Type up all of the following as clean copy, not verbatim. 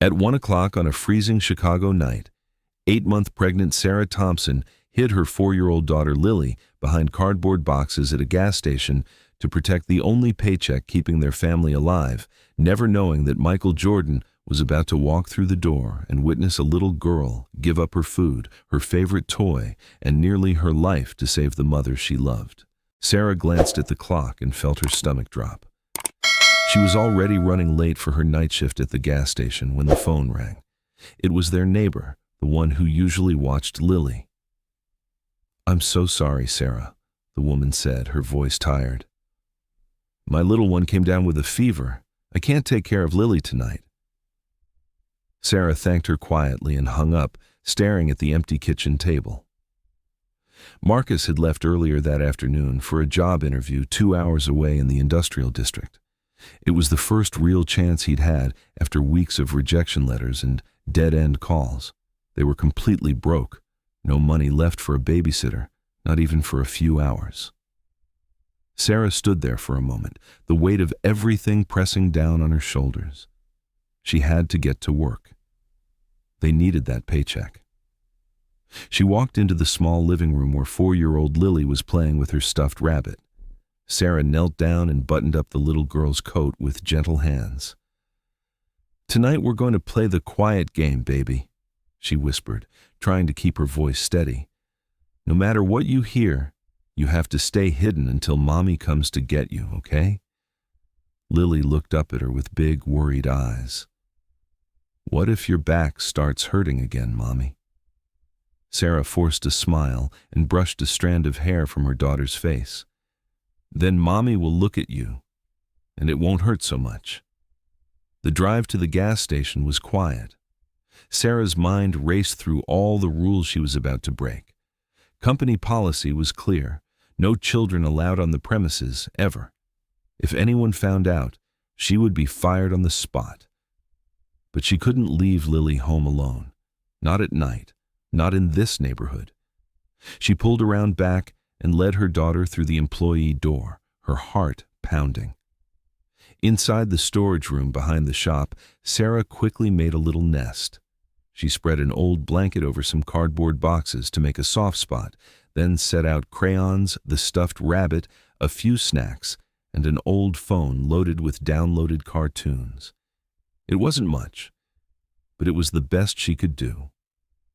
At 1 o'clock on a freezing Chicago night, 8-month pregnant Sarah Thompson hid her 4-year-old daughter Lily behind cardboard boxes at a gas station to protect the only paycheck keeping their family alive, never knowing that Michael Jordan was about to walk through the door and witness a little girl give up her food, her favorite toy, and nearly her life to save the mother she loved. Sarah glanced at the clock and felt her stomach drop. She was already running late for her night shift at the gas station when the phone rang. It was their neighbor, the one who usually watched Lily. "I'm so sorry, Sarah," the woman said, her voice tired. "My little one came down with a fever. I can't take care of Lily tonight." Sarah thanked her quietly and hung up, staring at the empty kitchen table. Marcus had left earlier that afternoon for a job interview 2 hours away in the industrial district. It was the first real chance he'd had after weeks of rejection letters and dead-end calls. They were completely broke. No money left for a babysitter, not even for a few hours. Sarah stood there for a moment, the weight of everything pressing down on her shoulders. She had to get to work. They needed that paycheck. She walked into the small living room where 4-year-old Lily was playing with her stuffed rabbit. Sarah knelt down and buttoned up the little girl's coat with gentle hands. "Tonight we're going to play the quiet game, baby," she whispered, trying to keep her voice steady. "No matter what you hear, you have to stay hidden until Mommy comes to get you, okay?" Lily looked up at her with big, worried eyes. "What if your back starts hurting again, Mommy?" Sarah forced a smile and brushed a strand of hair from her daughter's face. "Then Mommy will look at you, and it won't hurt so much." The drive to the gas station was quiet. Sarah's mind raced through all the rules she was about to break. Company policy was clear: no children allowed on the premises, ever. If anyone found out, she would be fired on the spot. But she couldn't leave Lily home alone. Not at night. Not in this neighborhood. She pulled around back and led her daughter through the employee door, her heart pounding. Inside the storage room behind the shop, Sarah quickly made a little nest. She spread an old blanket over some cardboard boxes to make a soft spot, then set out crayons, the stuffed rabbit, a few snacks, and an old phone loaded with downloaded cartoons. It wasn't much, but it was the best she could do.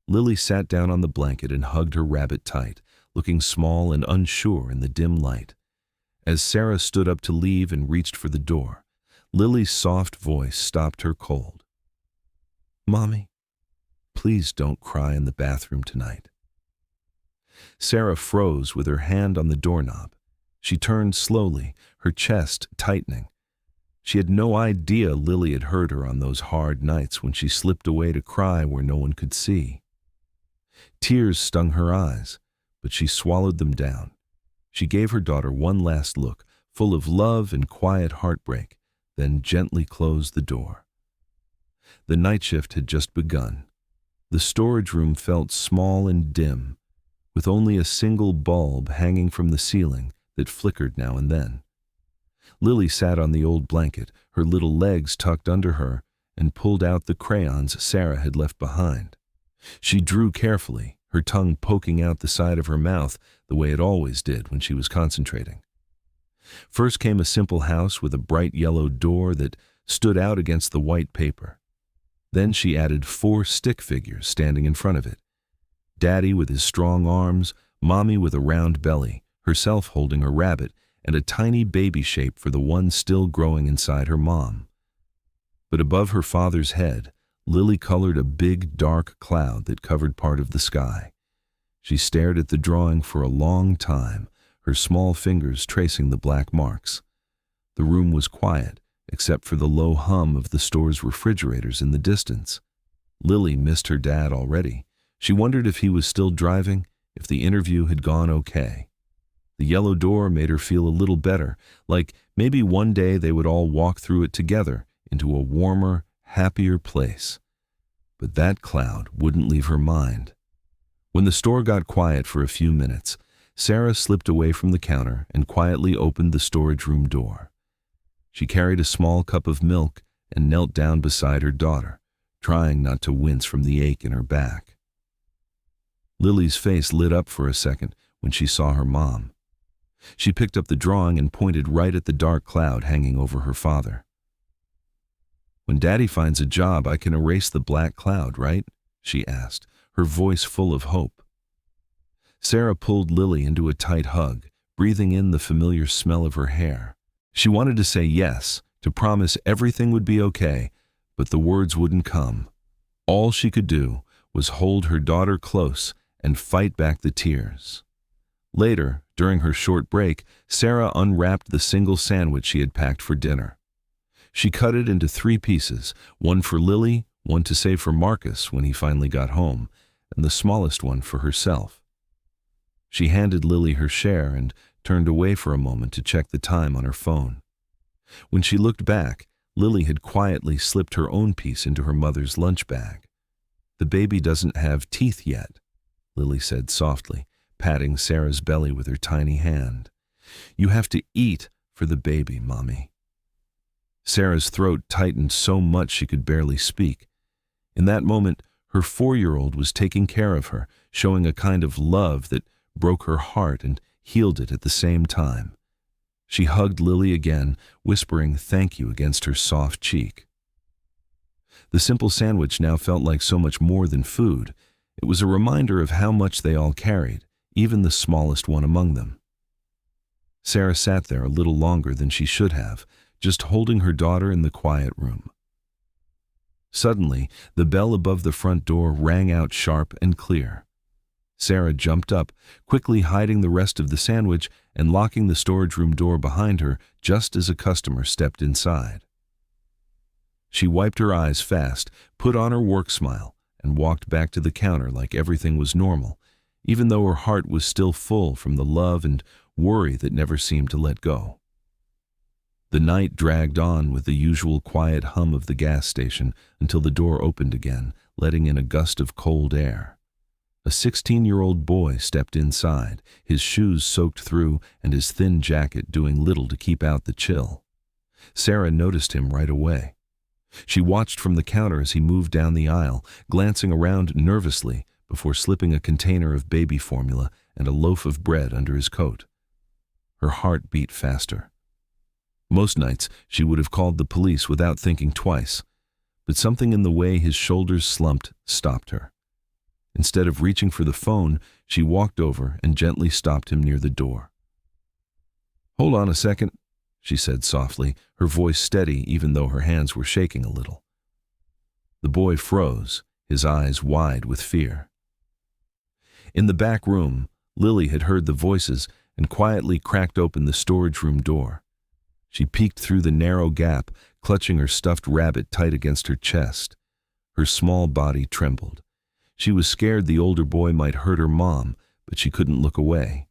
Lily sat down on the blanket and hugged her rabbit tight, looking small and unsure in the dim light. As Sarah stood up to leave and reached for the door, Lily's soft voice stopped her cold. "Mommy, please don't cry in the bathroom tonight." Sarah froze with her hand on the doorknob. She turned slowly, her chest tightening. She had no idea Lily had heard her on those hard nights when she slipped away to cry where no one could see. Tears stung her eyes, but she swallowed them down. She gave her daughter one last look, full of love and quiet heartbreak, then gently closed the door. The night shift had just begun. The storage room felt small and dim, with only a single bulb hanging from the ceiling that flickered now and then. Lily sat on the old blanket, her little legs tucked under her, and pulled out the crayons Sarah had left behind. She drew carefully, her tongue poking out the side of her mouth the way it always did when she was concentrating. First came a simple house with a bright yellow door that stood out against the white paper. Then she added 4 stick figures standing in front of it. Daddy with his strong arms, Mommy with a round belly, herself holding a rabbit, and a tiny baby shape for the one still growing inside her mom. But above her father's head, Lily colored a big, dark cloud that covered part of the sky. She stared at the drawing for a long time, her small fingers tracing the black marks. The room was quiet, except for the low hum of the store's refrigerators in the distance. Lily missed her dad already. She wondered if he was still driving, if the interview had gone okay. The yellow door made her feel a little better, like maybe one day they would all walk through it together into a warmer, happier place. But that cloud wouldn't leave her mind. When the store got quiet for a few minutes, Sarah slipped away from the counter and quietly opened the storage room door. She carried a small cup of milk and knelt down beside her daughter, trying not to wince from the ache in her back. Lily's face lit up for a second when she saw her mom. She picked up the drawing and pointed right at the dark cloud hanging over her father. "When Daddy finds a job, I can erase the black cloud, right?" she asked, her voice full of hope. Sarah pulled Lily into a tight hug, breathing in the familiar smell of her hair. She wanted to say yes, to promise everything would be okay, but the words wouldn't come. All she could do was hold her daughter close and fight back the tears. Later, during her short break, Sarah unwrapped the single sandwich she had packed for dinner. She cut it into 3 pieces, one for Lily, one to save for Marcus when he finally got home, and the smallest one for herself. She handed Lily her share and turned away for a moment to check the time on her phone. When she looked back, Lily had quietly slipped her own piece into her mother's lunch bag. "The baby doesn't have teeth yet," Lily said softly, patting Sarah's belly with her tiny hand. "You have to eat for the baby, Mommy." Sarah's throat tightened so much she could barely speak. In that moment, her 4-year-old was taking care of her, showing a kind of love that broke her heart and healed it at the same time. She hugged Lily again, whispering thank you against her soft cheek. The simple sandwich now felt like so much more than food. It was a reminder of how much they all carried, even the smallest one among them. Sarah sat there a little longer than she should have, just holding her daughter in the quiet room. Suddenly, the bell above the front door rang out sharp and clear. Sarah jumped up, quickly hiding the rest of the sandwich and locking the storage room door behind her just as a customer stepped inside. She wiped her eyes fast, put on her work smile, and walked back to the counter like everything was normal, even though her heart was still full from the love and worry that never seemed to let go. The night dragged on with the usual quiet hum of the gas station until the door opened again, letting in a gust of cold air. A 16-year-old boy stepped inside, his shoes soaked through and his thin jacket doing little to keep out the chill. Sarah noticed him right away. She watched from the counter as he moved down the aisle, glancing around nervously before slipping a container of baby formula and a loaf of bread under his coat. Her heart beat faster. Most nights, she would have called the police without thinking twice, but something in the way his shoulders slumped stopped her. Instead of reaching for the phone, she walked over and gently stopped him near the door. "Hold on a second," she said softly, her voice steady even though her hands were shaking a little. The boy froze, his eyes wide with fear. In the back room, Lily had heard the voices and quietly cracked open the storage room door. She peeked through the narrow gap, clutching her stuffed rabbit tight against her chest. Her small body trembled. She was scared the older boy might hurt her mom, but she couldn't look away.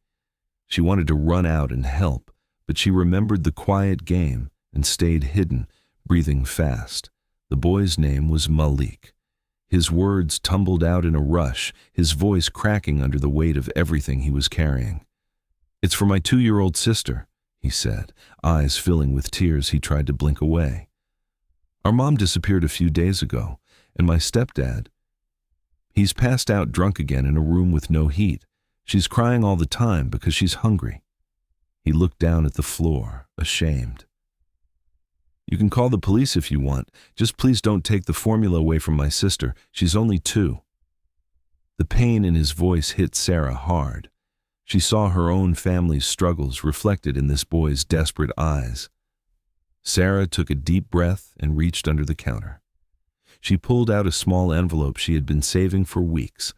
She wanted to run out and help, but she remembered the quiet game and stayed hidden, breathing fast. The boy's name was Malik. His words tumbled out in a rush, his voice cracking under the weight of everything he was carrying. "It's for my 2-year-old sister," he said, eyes filling with tears he tried to blink away. "Our mom disappeared a few days ago, and my stepdad, he's passed out drunk again in a room with no heat. She's crying all the time because she's hungry." He looked down at the floor, ashamed. "You can call the police if you want. Just please don't take the formula away from my sister. She's only 2. The pain in his voice hit Sarah hard. She saw her own family's struggles reflected in this boy's desperate eyes. Sarah took a deep breath and reached under the counter. She pulled out a small envelope she had been saving for weeks,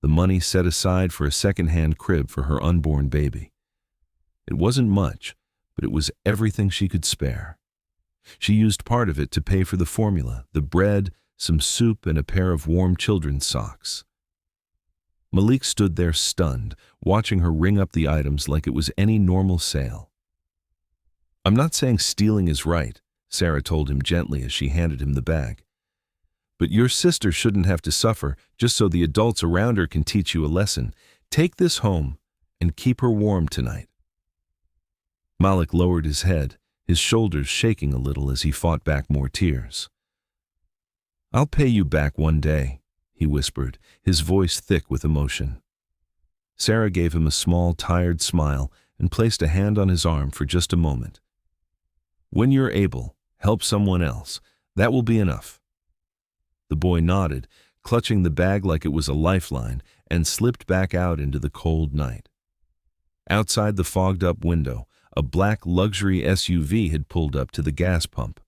the money set aside for a second-hand crib for her unborn baby. It wasn't much, but it was everything she could spare. She used part of it to pay for the formula, the bread, some soup, and a pair of warm children's socks. Malik stood there stunned, watching her ring up the items like it was any normal sale. "I'm not saying stealing is right," Sarah told him gently as she handed him the bag. "But your sister shouldn't have to suffer just so the adults around her can teach you a lesson. Take this home and keep her warm tonight." Malik lowered his head, his shoulders shaking a little as he fought back more tears. "I'll pay you back one day," he whispered, his voice thick with emotion. Sarah gave him a small, tired smile and placed a hand on his arm for just a moment. "When you're able, help someone else. That will be enough." The boy nodded, clutching the bag like it was a lifeline, and slipped back out into the cold night. Outside the fogged-up window, a black luxury SUV had pulled up to the gas pump.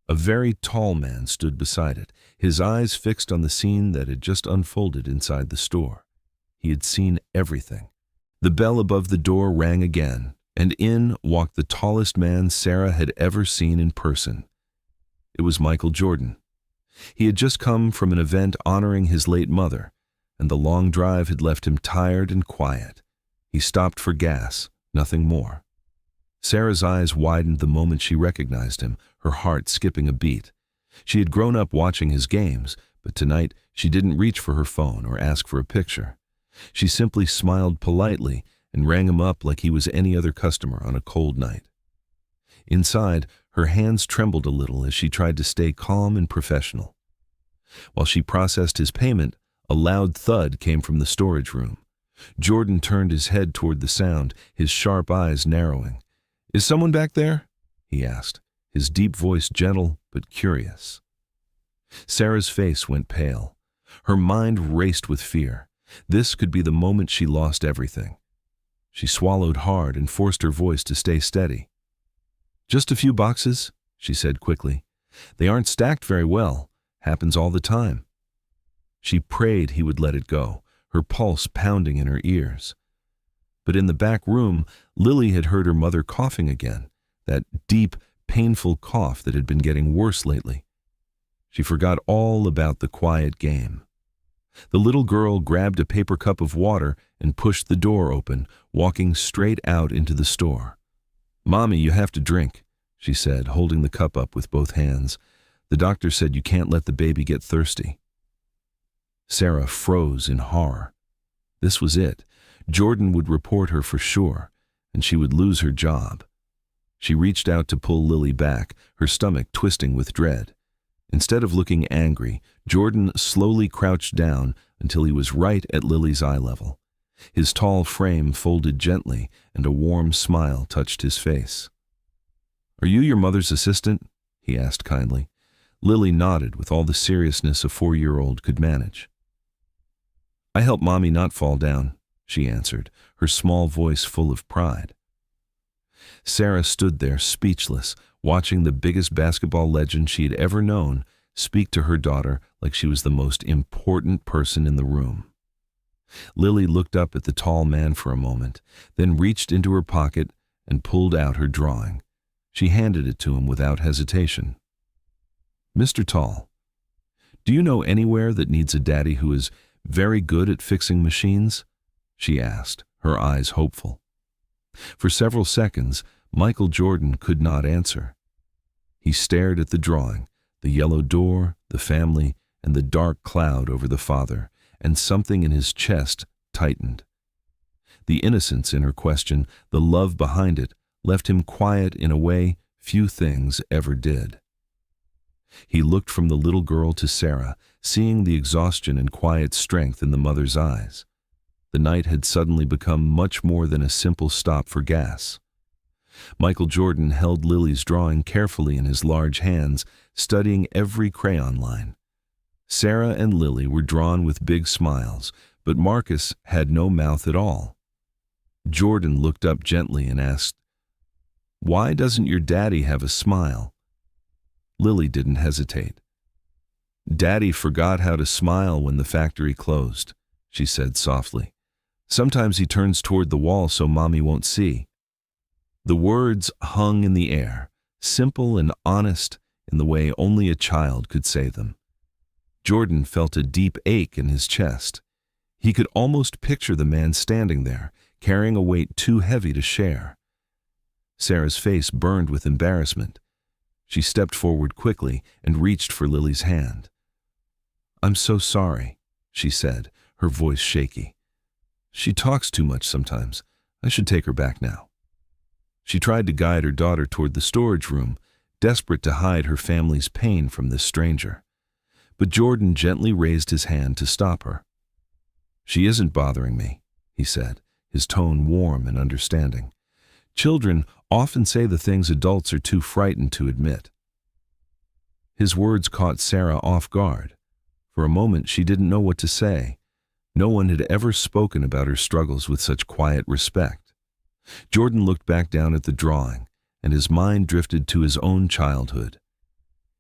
A very tall man stood beside it, his eyes fixed on the scene that had just unfolded inside the store. He had seen everything. The bell above the door rang again, and in walked the tallest man Sarah had ever seen in person. It was Michael Jordan. He had just come from an event honoring his late mother, and the long drive had left him tired and quiet. He stopped for gas, nothing more. Sarah's eyes widened the moment she recognized him, her heart skipping a beat. She had grown up watching his games, but tonight she didn't reach for her phone or ask for a picture. She simply smiled politely and rang him up like he was any other customer on a cold night. Inside, her hands trembled a little as she tried to stay calm and professional. While she processed his payment, a loud thud came from the storage room. Jordan turned his head toward the sound, his sharp eyes narrowing. "Is someone back there?" he asked, his deep voice gentle but curious. Sarah's face went pale. Her mind raced with fear. This could be the moment she lost everything. She swallowed hard and forced her voice to stay steady. "Just a few boxes," she said quickly. "They aren't stacked very well. Happens all the time." She prayed he would let it go, her pulse pounding in her ears. But in the back room, Lily had heard her mother coughing again, that deep, painful cough that had been getting worse lately. She forgot all about the quiet game. The little girl grabbed a paper cup of water and pushed the door open, walking straight out into the store. "Mommy, you have to drink," she said, holding the cup up with both hands. "The doctor said you can't let the baby get thirsty." Sarah froze in horror. This was it. Jordan would report her for sure, and she would lose her job. She reached out to pull Lily back, her stomach twisting with dread. Instead of looking angry, Jordan slowly crouched down until he was right at Lily's eye level. His tall frame folded gently, and a warm smile touched his face. "Are you your mother's assistant?" he asked kindly. Lily nodded with all the seriousness a 4-year-old could manage. "I help Mommy not fall down," she answered, her small voice full of pride. Sarah stood there speechless, watching the biggest basketball legend she had ever known speak to her daughter like she was the most important person in the room. Lily looked up at the tall man for a moment, then reached into her pocket and pulled out her drawing. She handed it to him without hesitation. "Mr. Tall, do you know anywhere that needs a daddy who is very good at fixing machines?" she asked, her eyes hopeful. For several seconds, Michael Jordan could not answer. He stared at the drawing, the yellow door, the family, and the dark cloud over the father, and something in his chest tightened. The innocence in her question, the love behind it, left him quiet in a way few things ever did. He looked from the little girl to Sarah, seeing the exhaustion and quiet strength in the mother's eyes. The night had suddenly become much more than a simple stop for gas. Michael Jordan held Lily's drawing carefully in his large hands, studying every crayon line. Sarah and Lily were drawn with big smiles, but Marcus had no mouth at all. Jordan looked up gently and asked, "Why doesn't your daddy have a smile?" Lily didn't hesitate. "Daddy forgot how to smile when the factory closed," she said softly. "Sometimes he turns toward the wall so Mommy won't see." The words hung in the air, simple and honest in the way only a child could say them. Jordan felt a deep ache in his chest. He could almost picture the man standing there, carrying a weight too heavy to share. Sarah's face burned with embarrassment. She stepped forward quickly and reached for Lily's hand. "I'm so sorry," she said, her voice shaky. "She talks too much sometimes. I should take her back now." She tried to guide her daughter toward the storage room, desperate to hide her family's pain from this stranger. But Jordan gently raised his hand to stop her. "She isn't bothering me," he said, his tone warm and understanding. "Children often say the things adults are too frightened to admit." His words caught Sarah off guard. For a moment she didn't know what to say. No one had ever spoken about her struggles with such quiet respect. Jordan looked back down at the drawing, and his mind drifted to his own childhood.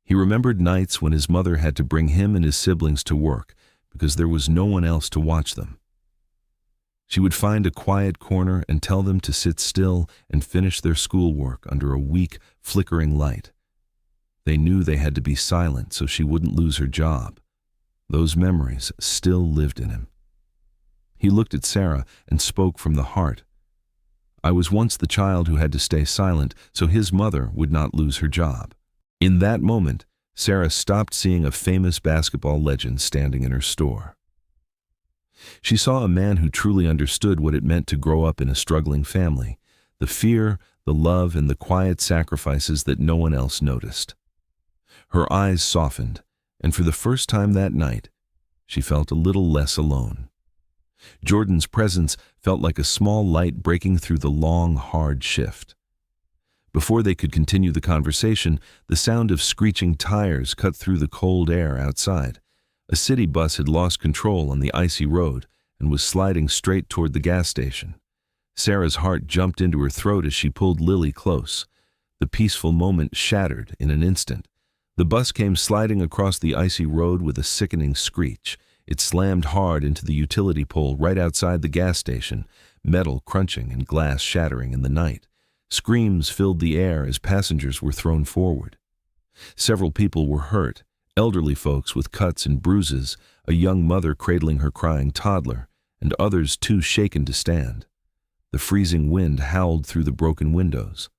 He remembered nights when his mother had to bring him and his siblings to work because there was no one else to watch them. She would find a quiet corner and tell them to sit still and finish their schoolwork under a weak, flickering light. They knew they had to be silent so she wouldn't lose her job. Those memories still lived in him. He looked at Sarah and spoke from the heart. "I was once the child who had to stay silent so his mother would not lose her job." In that moment, Sarah stopped seeing a famous basketball legend standing in her store. She saw a man who truly understood what it meant to grow up in a struggling family, the fear, the love, and the quiet sacrifices that no one else noticed. Her eyes softened, and for the first time that night, she felt a little less alone. Jordan's presence felt like a small light breaking through the long, hard shift. Before they could continue the conversation, the sound of screeching tires cut through the cold air outside. A city bus had lost control on the icy road and was sliding straight toward the gas station. Sarah's heart jumped into her throat as she pulled Lily close. The peaceful moment shattered in an instant. The bus came sliding across the icy road with a sickening screech. It slammed hard into the utility pole right outside the gas station, metal crunching and glass shattering in the night. Screams filled the air as passengers were thrown forward. Several people were hurt, elderly folks with cuts and bruises, a young mother cradling her crying toddler, and others too shaken to stand. The freezing wind howled through the broken windows.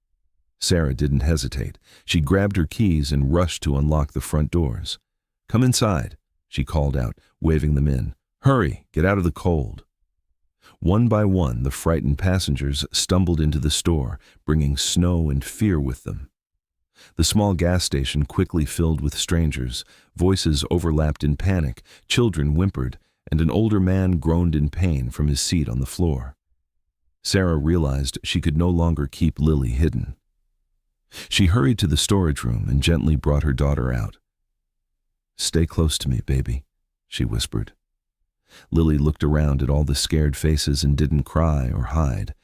Sarah didn't hesitate. She grabbed her keys and rushed to unlock the front doors. "Come inside," she called out, waving them in. "Hurry, get out of the cold." One by one, the frightened passengers stumbled into the store, bringing snow and fear with them. The small gas station quickly filled with strangers. Voices overlapped in panic, children whimpered, and an older man groaned in pain from his seat on the floor. Sarah realized she could no longer keep Lily hidden. She hurried to the storage room and gently brought her daughter out. "Stay close to me, baby," she whispered. Lily looked around at all the scared faces and didn't cry or hide.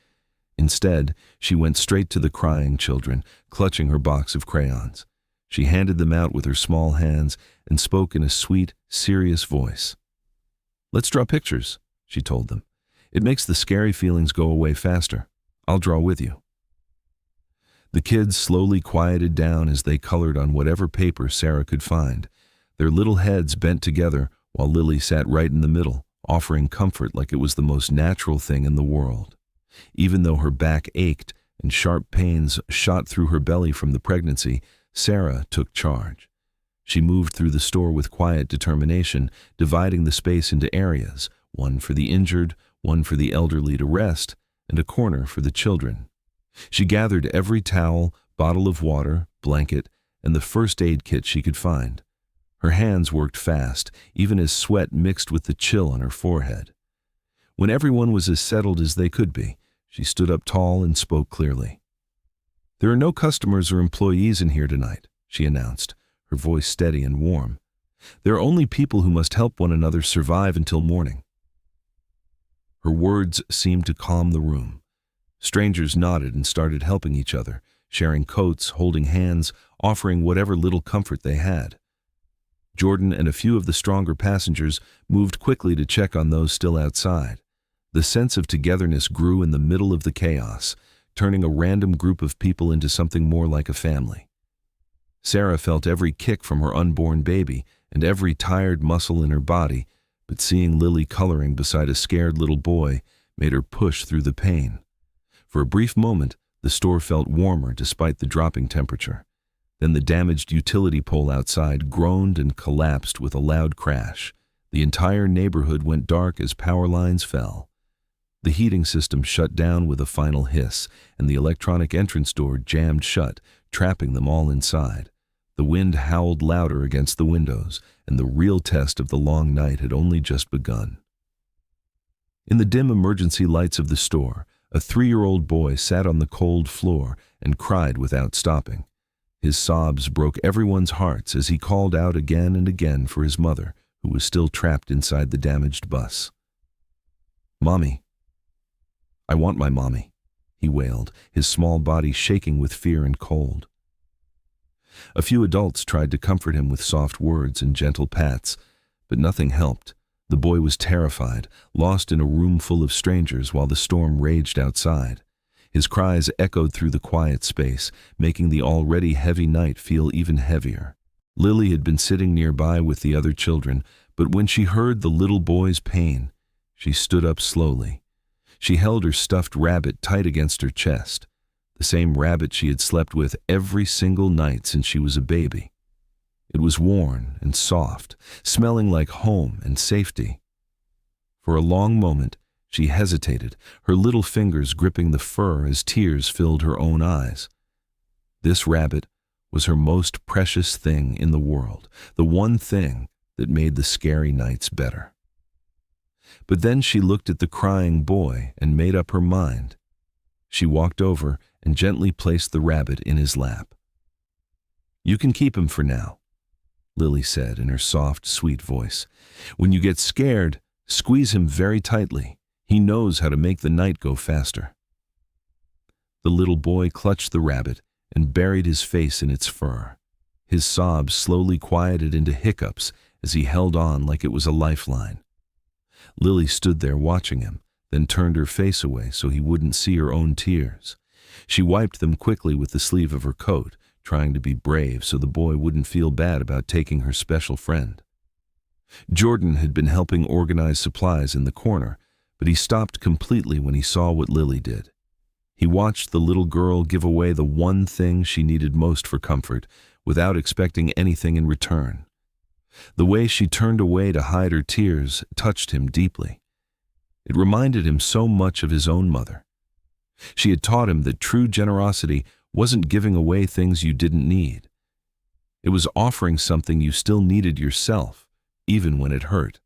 Instead, she went straight to the crying children, clutching her box of crayons. She handed them out with her small hands and spoke in a sweet, serious voice. "Let's draw pictures," she told them. "It makes the scary feelings go away faster. I'll draw with you." The kids slowly quieted down as they colored on whatever paper Sarah could find. Their little heads bent together while Lily sat right in the middle, offering comfort like it was the most natural thing in the world. Even though her back ached and sharp pains shot through her belly from the pregnancy, Sarah took charge. She moved through the store with quiet determination, dividing the space into areas, one for the injured, one for the elderly to rest, and a corner for the children. She gathered every towel, bottle of water, blanket, and the first aid kit she could find. Her hands worked fast, even as sweat mixed with the chill on her forehead. When everyone was as settled as they could be, she stood up tall and spoke clearly. "There are no customers or employees in here tonight," she announced, her voice steady and warm. "There are only people who must help one another survive until morning." Her words seemed to calm the room. Strangers nodded and started helping each other, sharing coats, holding hands, offering whatever little comfort they had. Jordan and a few of the stronger passengers moved quickly to check on those still outside. The sense of togetherness grew in the middle of the chaos, turning a random group of people into something more like a family. Sarah felt every kick from her unborn baby and every tired muscle in her body, but seeing Lily coloring beside a scared little boy made her push through the pain. For a brief moment, the store felt warmer despite the dropping temperature. Then the damaged utility pole outside groaned and collapsed with a loud crash. The entire neighborhood went dark as power lines fell. The heating system shut down with a final hiss, and the electronic entrance door jammed shut, trapping them all inside. The wind howled louder against the windows, and the real test of the long night had only just begun. In the dim emergency lights of the store, a 3-year-old boy sat on the cold floor and cried without stopping. His sobs broke everyone's hearts as he called out again and again for his mother, who was still trapped inside the damaged bus. "Mommy. I want my mommy," he wailed, his small body shaking with fear and cold. A few adults tried to comfort him with soft words and gentle pats, but nothing helped. The boy was terrified, lost in a room full of strangers while the storm raged outside. His cries echoed through the quiet space, making the already heavy night feel even heavier. Lily had been sitting nearby with the other children, but when she heard the little boy's pain, she stood up slowly. She held her stuffed rabbit tight against her chest, the same rabbit she had slept with every single night since she was a baby. It was worn and soft, smelling like home and safety. For a long moment, she hesitated, her little fingers gripping the fur as tears filled her own eyes. This rabbit was her most precious thing in the world, the one thing that made the scary nights better. But then she looked at the crying boy and made up her mind. She walked over and gently placed the rabbit in his lap. "You can keep him for now," Lily said in her soft, sweet voice. "When you get scared, squeeze him very tightly. He knows how to make the night go faster." The little boy clutched the rabbit and buried his face in its fur. His sobs slowly quieted into hiccups as he held on like it was a lifeline. Lily stood there watching him, then turned her face away so he wouldn't see her own tears. She wiped them quickly with the sleeve of her coat, trying to be brave so the boy wouldn't feel bad about taking her special friend. Jordan had been helping organize supplies in the corner, but he stopped completely when he saw what Lily did. He watched the little girl give away the one thing she needed most for comfort, without expecting anything in return. The way she turned away to hide her tears touched him deeply. It reminded him so much of his own mother. She had taught him that true generosity wasn't giving away things you didn't need. It was offering something you still needed yourself, even when it hurt.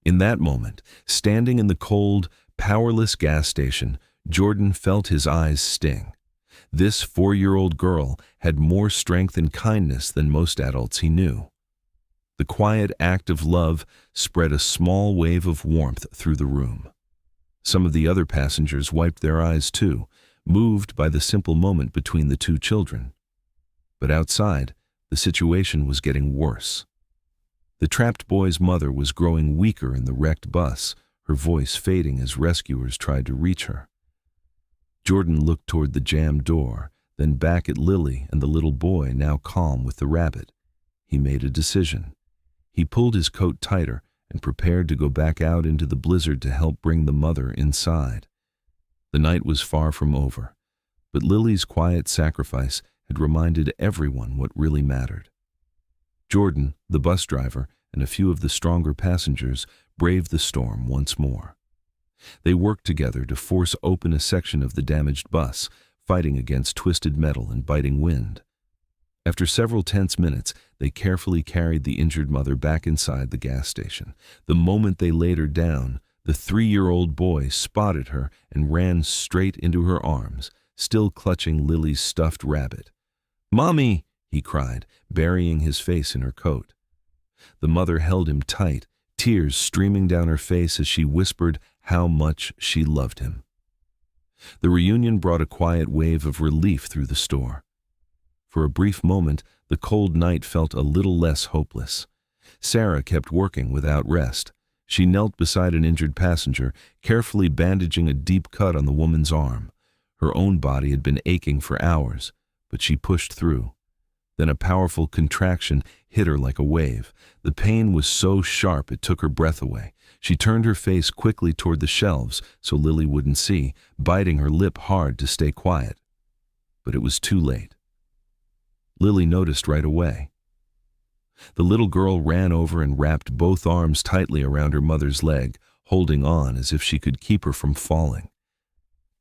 In that moment, standing in the cold, powerless gas station, Jordan felt his eyes sting. This 4-year-old girl had more strength and kindness than most adults he knew. The quiet act of love spread a small wave of warmth through the room. Some of the other passengers wiped their eyes too, moved by the simple moment between the two children. But outside, the situation was getting worse. The trapped boy's mother was growing weaker in the wrecked bus, her voice fading as rescuers tried to reach her. Jordan looked toward the jammed door, then back at Lily and the little boy now calm with the rabbit. He made a decision. He pulled his coat tighter and prepared to go back out into the blizzard to help bring the mother inside. The night was far from over, but Lily's quiet sacrifice had reminded everyone what really mattered. Jordan, the bus driver, and a few of the stronger passengers braved the storm once more. They worked together to force open a section of the damaged bus, fighting against twisted metal and biting wind. After several tense minutes, they carefully carried the injured mother back inside the gas station. The moment they laid her down, the 3-year-old boy spotted her and ran straight into her arms, still clutching Lily's stuffed rabbit. "Mommy!" he cried, burying his face in her coat. The mother held him tight, tears streaming down her face as she whispered how much she loved him. The reunion brought a quiet wave of relief through the store. For a brief moment, the cold night felt a little less hopeless. Sarah kept working without rest. She knelt beside an injured passenger, carefully bandaging a deep cut on the woman's arm. Her own body had been aching for hours, but she pushed through. Then a powerful contraction hit her like a wave. The pain was so sharp it took her breath away. She turned her face quickly toward the shelves so Lily wouldn't see, biting her lip hard to stay quiet. But it was too late. Lily noticed right away. The little girl ran over and wrapped both arms tightly around her mother's leg, holding on as if she could keep her from falling.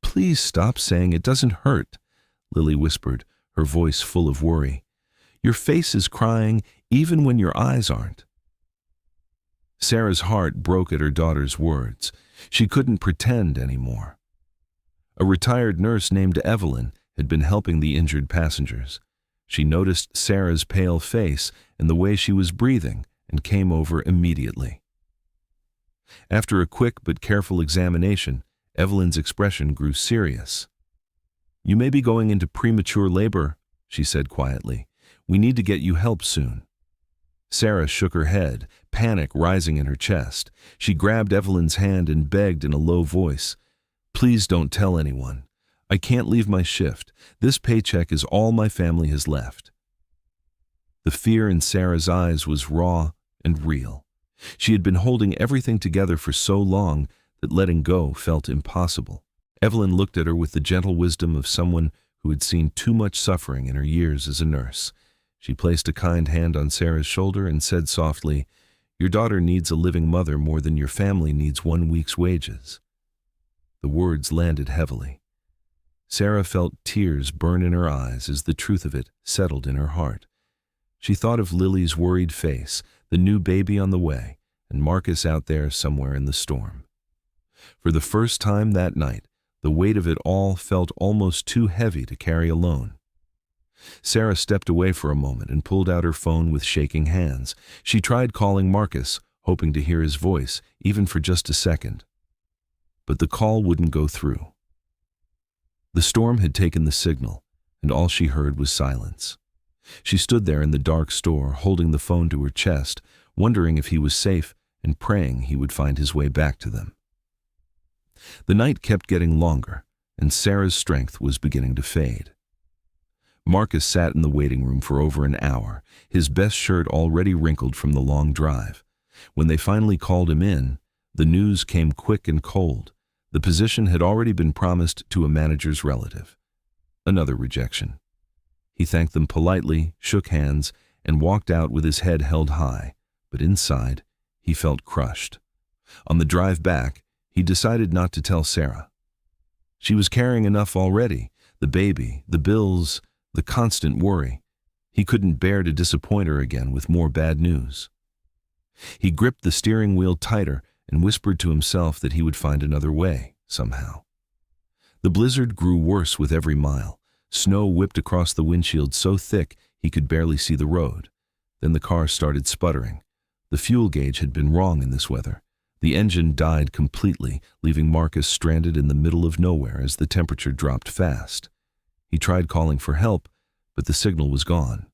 "Please stop saying it doesn't hurt," Lily whispered, her voice full of worry. Your face is crying even when your eyes aren't." Sarah's heart broke at her daughter's words. She couldn't pretend anymore. A retired nurse named Evelyn had been helping the injured passengers. She noticed Sarah's pale face and the way she was breathing and came over immediately. After a quick but careful examination, Evelyn's expression grew serious. "You may be going into premature labor," she said quietly. "We need to get you help soon." Sarah shook her head, panic rising in her chest. She grabbed Evelyn's hand and begged in a low voice, "Please don't tell anyone. I can't leave my shift. This paycheck is all my family has left." The fear in Sarah's eyes was raw and real. She had been holding everything together for so long that letting go felt impossible. Evelyn looked at her with the gentle wisdom of someone who had seen too much suffering in her years as a nurse. She placed a kind hand on Sarah's shoulder and said softly, "Your daughter needs a living mother more than your family needs 1 week's wages." The words landed heavily. Sarah felt tears burn in her eyes as the truth of it settled in her heart. She thought of Lily's worried face, the new baby on the way, and Marcus out there somewhere in the storm. For the first time that night, the weight of it all felt almost too heavy to carry alone. Sarah stepped away for a moment and pulled out her phone with shaking hands. She tried calling Marcus, hoping to hear his voice, even for just a second. But the call wouldn't go through. The storm had taken the signal, and all she heard was silence. She stood there in the dark store, holding the phone to her chest, wondering if he was safe and praying he would find his way back to them. The night kept getting longer, and Sarah's strength was beginning to fade. Marcus sat in the waiting room for over an hour, his best shirt already wrinkled from the long drive. When they finally called him in, the news came quick and cold. The position had already been promised to a manager's relative. Another rejection. He thanked them politely, shook hands, and walked out with his head held high, but inside, he felt crushed. On the drive back, he decided not to tell Sarah. She was carrying enough already, the baby, the bills, the constant worry. He couldn't bear to disappoint her again with more bad news. He gripped the steering wheel tighter and whispered to himself that he would find another way, somehow. The blizzard grew worse with every mile. Snow whipped across the windshield so thick he could barely see the road. Then the car started sputtering. The fuel gauge had been wrong in this weather. The engine died completely, leaving Marcus stranded in the middle of nowhere as the temperature dropped fast. He tried calling for help, but the signal was gone.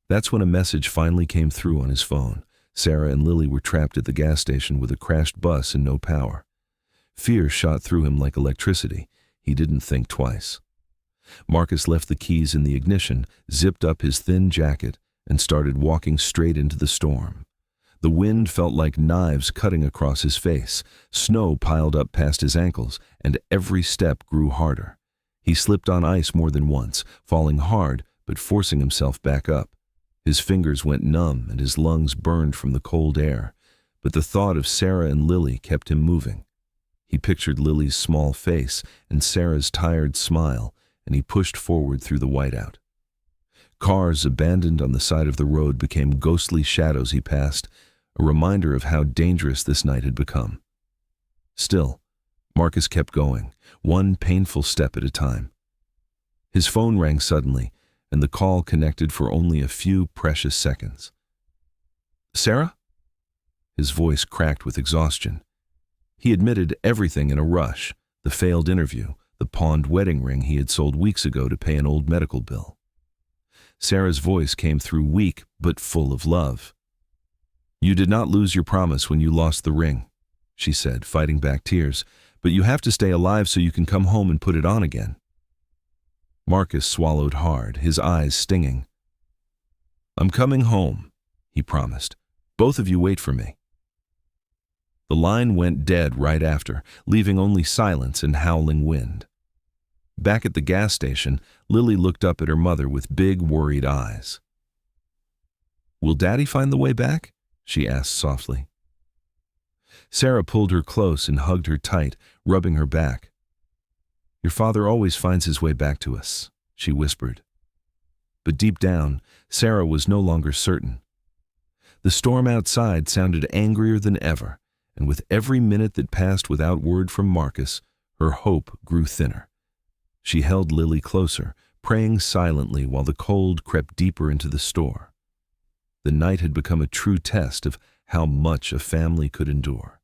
That's when a message finally came through on his phone. Sarah and Lily were trapped at the gas station with a crashed bus and no power. Fear shot through him like electricity. He didn't think twice. Marcus left the keys in the ignition, zipped up his thin jacket, and started walking straight into the storm. The wind felt like knives cutting across his face. Snow piled up past his ankles, and every step grew harder. He slipped on ice more than once, falling hard but forcing himself back up. His fingers went numb and his lungs burned from the cold air, but the thought of Sarah and Lily kept him moving. He pictured Lily's small face and Sarah's tired smile, and he pushed forward through the whiteout. Cars abandoned on the side of the road became ghostly shadows he passed, a reminder of how dangerous this night had become. Still, Marcus kept going, one painful step at a time. His phone rang suddenly, and the call connected for only a few precious seconds. "Sarah?" His voice cracked with exhaustion. He admitted everything in a rush, the failed interview, the pawned wedding ring he had sold weeks ago to pay an old medical bill. Sarah's voice came through weak but full of love. "You did not lose your promise when you lost the ring," she said, fighting back tears, "but you have to stay alive so you can come home and put it on again." Marcus swallowed hard, his eyes stinging. "I'm coming home," he promised. "Both of you wait for me." The line went dead right after, leaving only silence and howling wind. Back at the gas station, Lily looked up at her mother with big, worried eyes. "Will Daddy find the way back?" she asked softly. Sarah pulled her close and hugged her tight, rubbing her back. "Your father always finds his way back to us," she whispered. But deep down, Sarah was no longer certain. The storm outside sounded angrier than ever, and with every minute that passed without word from Marcus, her hope grew thinner. She held Lily closer, praying silently while the cold crept deeper into the store. The night had become a true test of how much a family could endure.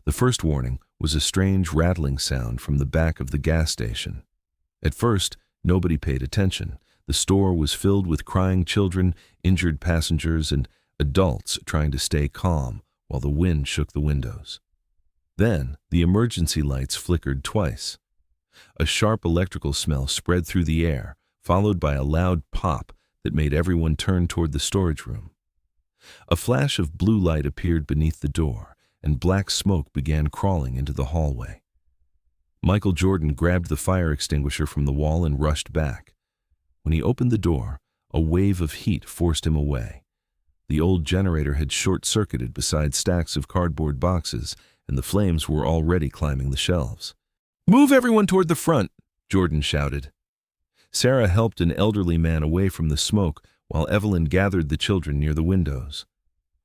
The first warning was a strange rattling sound from the back of the gas station. At first, nobody paid attention. The store was filled with crying children, injured passengers, and adults trying to stay calm while the wind shook the windows. Then, the emergency lights flickered twice. A sharp electrical smell spread through the air, followed by a loud pop that made everyone turn toward the storage room. A flash of blue light appeared beneath the door, and black smoke began crawling into the hallway. Michael Jordan grabbed the fire extinguisher from the wall and rushed back. When he opened the door, a wave of heat forced him away. The old generator had short-circuited beside stacks of cardboard boxes, and the flames were already climbing the shelves. "Move everyone toward the front," Jordan shouted. Sarah helped an elderly man away from the smoke while Evelyn gathered the children near the windows.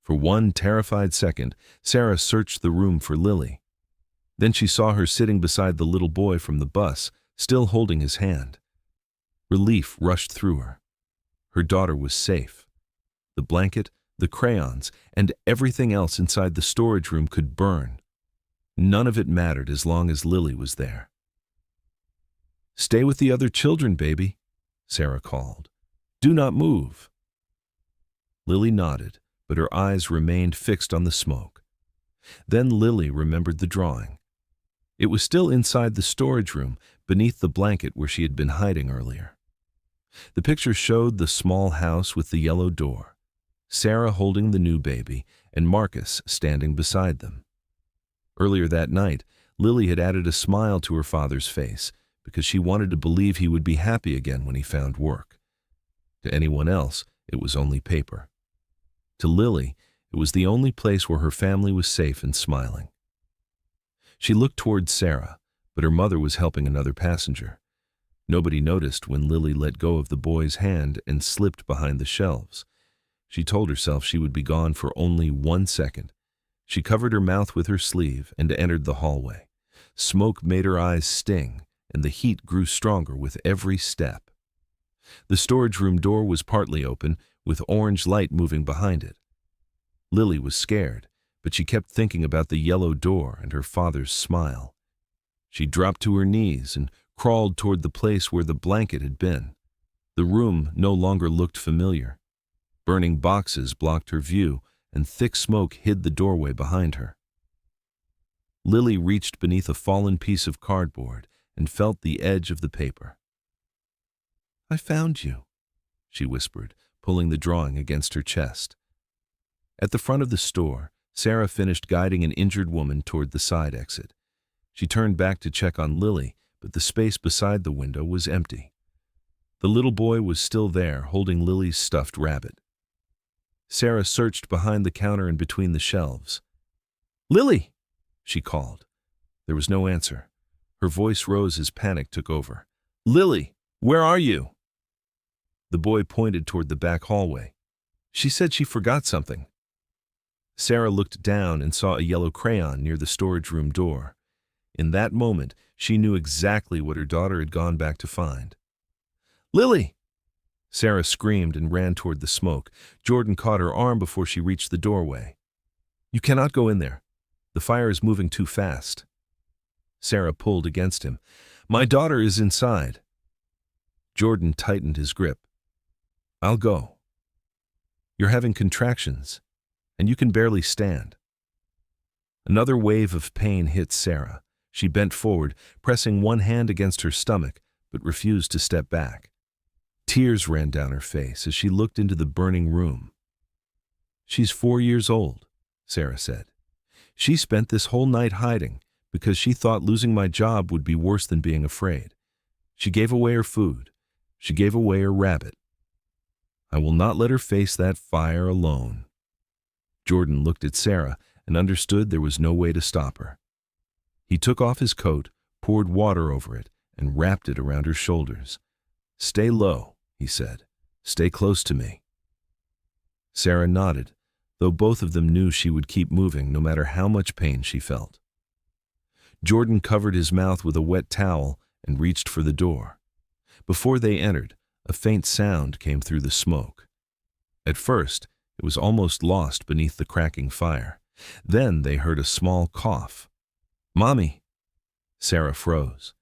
For one terrified second, Sarah searched the room for Lily. Then she saw her sitting beside the little boy from the bus, still holding his hand. Relief rushed through her. Her daughter was safe. The blanket, the crayons, and everything else inside the storage room could burn. None of it mattered as long as Lily was there. "Stay with the other children, baby," Sarah called. "Do not move." Lily nodded, but her eyes remained fixed on the smoke. Then Lily remembered the drawing. It was still inside the storage room, beneath the blanket where she had been hiding earlier. The picture showed the small house with the yellow door, Sarah holding the new baby, and Marcus standing beside them. Earlier that night, Lily had added a smile to her father's face because she wanted to believe he would be happy again when he found work. To anyone else, it was only paper. To Lily, it was the only place where her family was safe and smiling. She looked toward Sarah, but her mother was helping another passenger. Nobody noticed when Lily let go of the boy's hand and slipped behind the shelves. She told herself she would be gone for only 1 second. She covered her mouth with her sleeve and entered the hallway. Smoke made her eyes sting, and the heat grew stronger with every step. The storage room door was partly open, with orange light moving behind it. Lily was scared, but she kept thinking about the yellow door and her father's smile. She dropped to her knees and crawled toward the place where the blanket had been. The room no longer looked familiar. Burning boxes blocked her view, and thick smoke hid the doorway behind her. Lily reached beneath a fallen piece of cardboard and felt the edge of the paper. "I found you," she whispered, pulling the drawing against her chest. At the front of the store, Sarah finished guiding an injured woman toward the side exit. She turned back to check on Lily, but the space beside the window was empty. The little boy was still there, holding Lily's stuffed rabbit. Sarah searched behind the counter and between the shelves. "Lily!" she called. There was no answer. Her voice rose as panic took over. "Lily, where are you?" The boy pointed toward the back hallway. "She said she forgot something." Sarah looked down and saw a yellow crayon near the storage room door. In that moment, she knew exactly what her daughter had gone back to find. "Lily!" Sarah screamed and ran toward the smoke. Jordan caught her arm before she reached the doorway. "You cannot go in there. The fire is moving too fast." Sarah pulled against him. "My daughter is inside." Jordan tightened his grip. "I'll go. You're having contractions, and you can barely stand." Another wave of pain hit Sarah. She bent forward, pressing one hand against her stomach, but refused to step back. Tears ran down her face as she looked into the burning room. "She's 4 years old," Sarah said. "She spent this whole night hiding because she thought losing my job would be worse than being afraid. She gave away her food. She gave away her rabbit. I will not let her face that fire alone." Jordan looked at Sarah and understood there was no way to stop her. He took off his coat, poured water over it, and wrapped it around her shoulders. "Stay low," he said. Stay close to me." Sarah nodded, though both of them knew she would keep moving no matter how much pain she felt. Jordan covered his mouth with a wet towel and reached for the door. Before they entered, a faint sound came through the smoke. At first, it was almost lost beneath the cracking fire. Then they heard a small cough. "Mommy!" Sarah froze.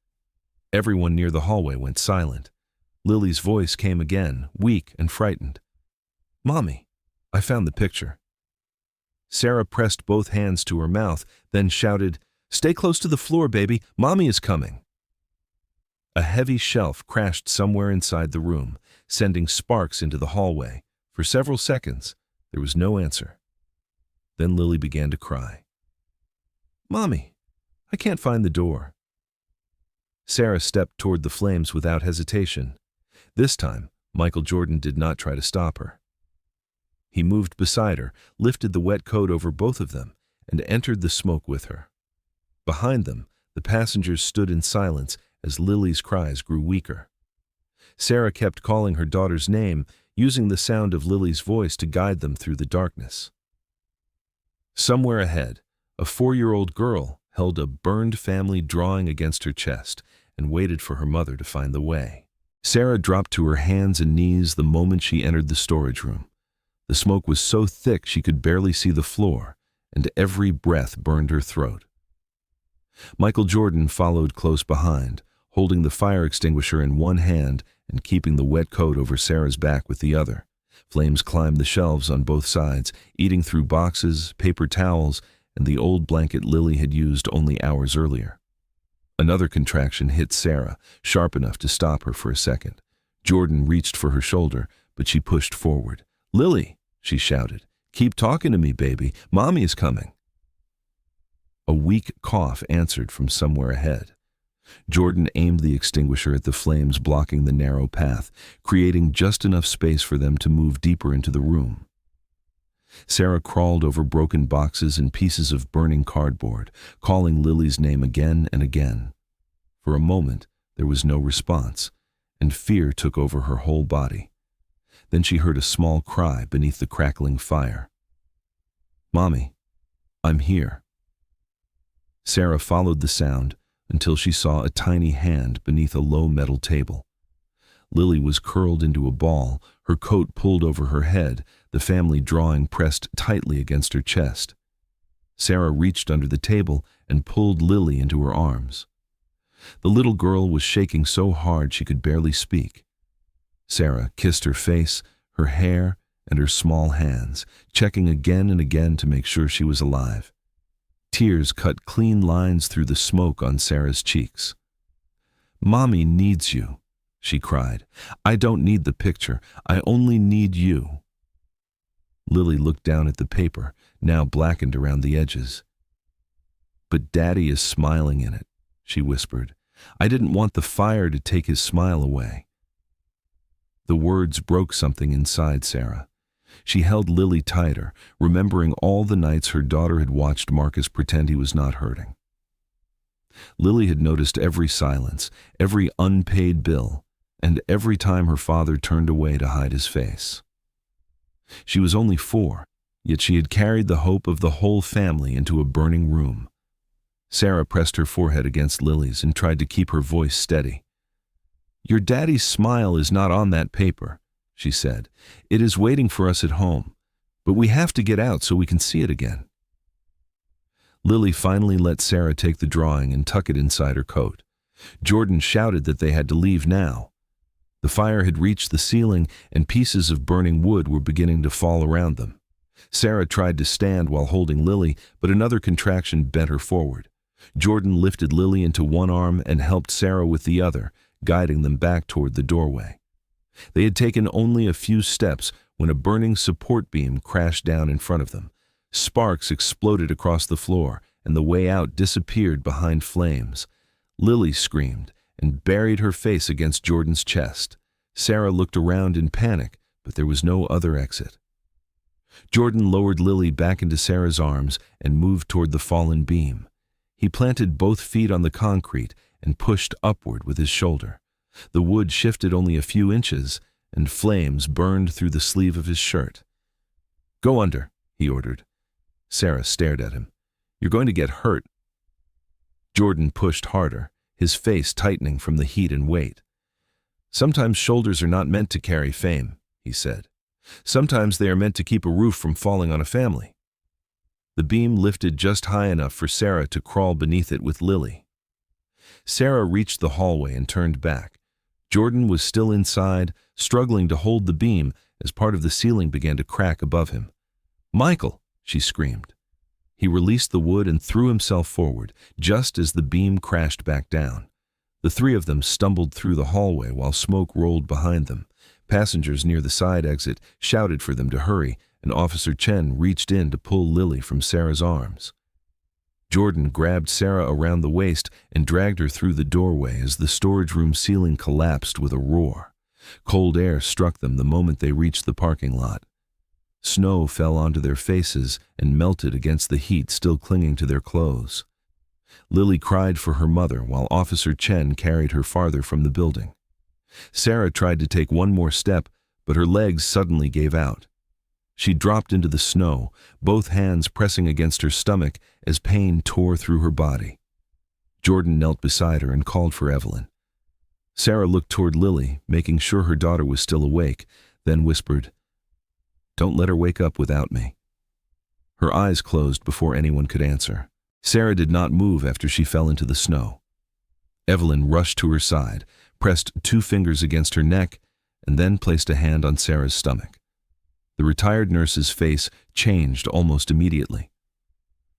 Everyone near the hallway went silent. Lily's voice came again, weak and frightened. "Mommy, I found the picture." Sarah pressed both hands to her mouth, then shouted, "Stay close to the floor, baby. Mommy is coming." A heavy shelf crashed somewhere inside the room, sending sparks into the hallway. For several seconds, there was no answer. Then Lily began to cry. "Mommy, I can't find the door." Sarah stepped toward the flames without hesitation. This time, Michael Jordan did not try to stop her. He moved beside her, lifted the wet coat over both of them, and entered the smoke with her. Behind them, the passengers stood in silence as Lily's cries grew weaker. Sarah kept calling her daughter's name, using the sound of Lily's voice to guide them through the darkness. Somewhere ahead, a 4-year-old girl held a burned family drawing against her chest and waited for her mother to find the way. Sarah dropped to her hands and knees the moment she entered the storage room. The smoke was so thick she could barely see the floor, and every breath burned her throat. Michael Jordan followed close behind, holding the fire extinguisher in one hand and keeping the wet coat over Sarah's back with the other. Flames climbed the shelves on both sides, eating through boxes, paper towels, and the old blanket Lily had used only hours earlier. Another contraction hit Sarah, sharp enough to stop her for a second. Jordan reached for her shoulder, but she pushed forward. "Lily," she shouted, "keep talking to me, baby. Mommy is coming." A weak cough answered from somewhere ahead. Jordan aimed the extinguisher at the flames blocking the narrow path, creating just enough space for them to move deeper into the room. Sarah crawled over broken boxes and pieces of burning cardboard, calling Lily's name again and again. For a moment, there was no response, and fear took over her whole body. Then she heard a small cry beneath the crackling fire. "Mommy, I'm here." Sarah followed the sound until she saw a tiny hand beneath a low metal table. Lily was curled into a ball, her coat pulled over her head, the family drawing pressed tightly against her chest. Sarah reached under the table and pulled Lily into her arms. The little girl was shaking so hard she could barely speak. Sarah kissed her face, her hair, and her small hands, checking again and again to make sure she was alive. Tears cut clean lines through the smoke on Sarah's cheeks. "Mommy needs you," she cried. "I don't need the picture. I only need you." Lily looked down at the paper, now blackened around the edges. "But Daddy is smiling in it," she whispered. "I didn't want the fire to take his smile away." The words broke something inside Sarah. She held Lily tighter, remembering all the nights her daughter had watched Marcus pretend he was not hurting. Lily had noticed every silence, every unpaid bill, and every time her father turned away to hide his face. She was only 4, yet she had carried the hope of the whole family into a burning room. Sarah pressed her forehead against Lily's and tried to keep her voice steady. "Your daddy's smile is not on that paper," she said. "It is waiting for us at home, but we have to get out so we can see it again." Lily finally let Sarah take the drawing and tuck it inside her coat. Jordan shouted that they had to leave now. The fire had reached the ceiling and pieces of burning wood were beginning to fall around them. Sarah tried to stand while holding Lily, but another contraction bent her forward. Jordan lifted Lily into one arm and helped Sarah with the other, guiding them back toward the doorway. They had taken only a few steps when a burning support beam crashed down in front of them. Sparks exploded across the floor, and the way out disappeared behind flames. Lily screamed and buried her face against Jordan's chest. Sarah looked around in panic, but there was no other exit. Jordan lowered Lily back into Sarah's arms and moved toward the fallen beam. He planted both feet on the concrete and pushed upward with his shoulder. The wood shifted only a few inches, and flames burned through the sleeve of his shirt. "Go under," he ordered. Sarah stared at him. "You're going to get hurt." Jordan pushed harder, his face tightening from the heat and weight. "Sometimes shoulders are not meant to carry fame," he said. "Sometimes they are meant to keep a roof from falling on a family." The beam lifted just high enough for Sarah to crawl beneath it with Lily. Sarah reached the hallway and turned back. Jordan was still inside, struggling to hold the beam as part of the ceiling began to crack above him. "Michael!" she screamed. He released the wood and threw himself forward, just as the beam crashed back down. The three of them stumbled through the hallway while smoke rolled behind them. Passengers near the side exit shouted for them to hurry, and Officer Chen reached in to pull Lily from Sarah's arms. Jordan grabbed Sarah around the waist and dragged her through the doorway as the storage room ceiling collapsed with a roar. Cold air struck them the moment they reached the parking lot. Snow fell onto their faces and melted against the heat still clinging to their clothes. Lily cried for her mother while Officer Chen carried her farther from the building. Sarah tried to take one more step, but her legs suddenly gave out. She dropped into the snow, both hands pressing against her stomach as pain tore through her body. Jordan knelt beside her and called for Evelyn. Sarah looked toward Lily, making sure her daughter was still awake, then whispered, "Don't let her wake up without me." Her eyes closed before anyone could answer. Sarah did not move after she fell into the snow. Evelyn rushed to her side, pressed 2 fingers against her neck, and then placed a hand on Sarah's stomach. The retired nurse's face changed almost immediately.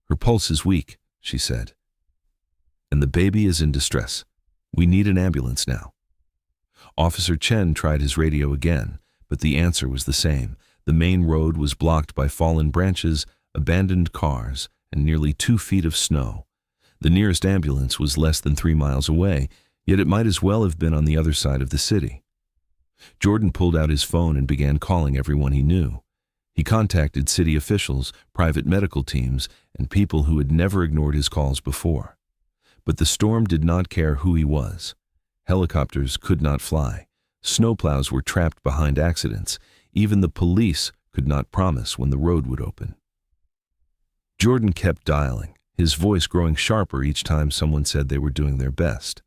"Her pulse is weak," she said. "And the baby is in distress. We need an ambulance now." Officer Chen tried his radio again, but the answer was the same. The main road was blocked by fallen branches, abandoned cars, and nearly 2 feet of snow. The nearest ambulance was less than 3 miles away, yet it might as well have been on the other side of the city. Jordan pulled out his phone and began calling everyone he knew. He contacted city officials, private medical teams, and people who had never ignored his calls before. But the storm did not care who he was. Helicopters could not fly. Snowplows were trapped behind accidents. Even the police could not promise when the road would open. Jordan kept dialing, his voice growing sharper each time someone said they were doing their best.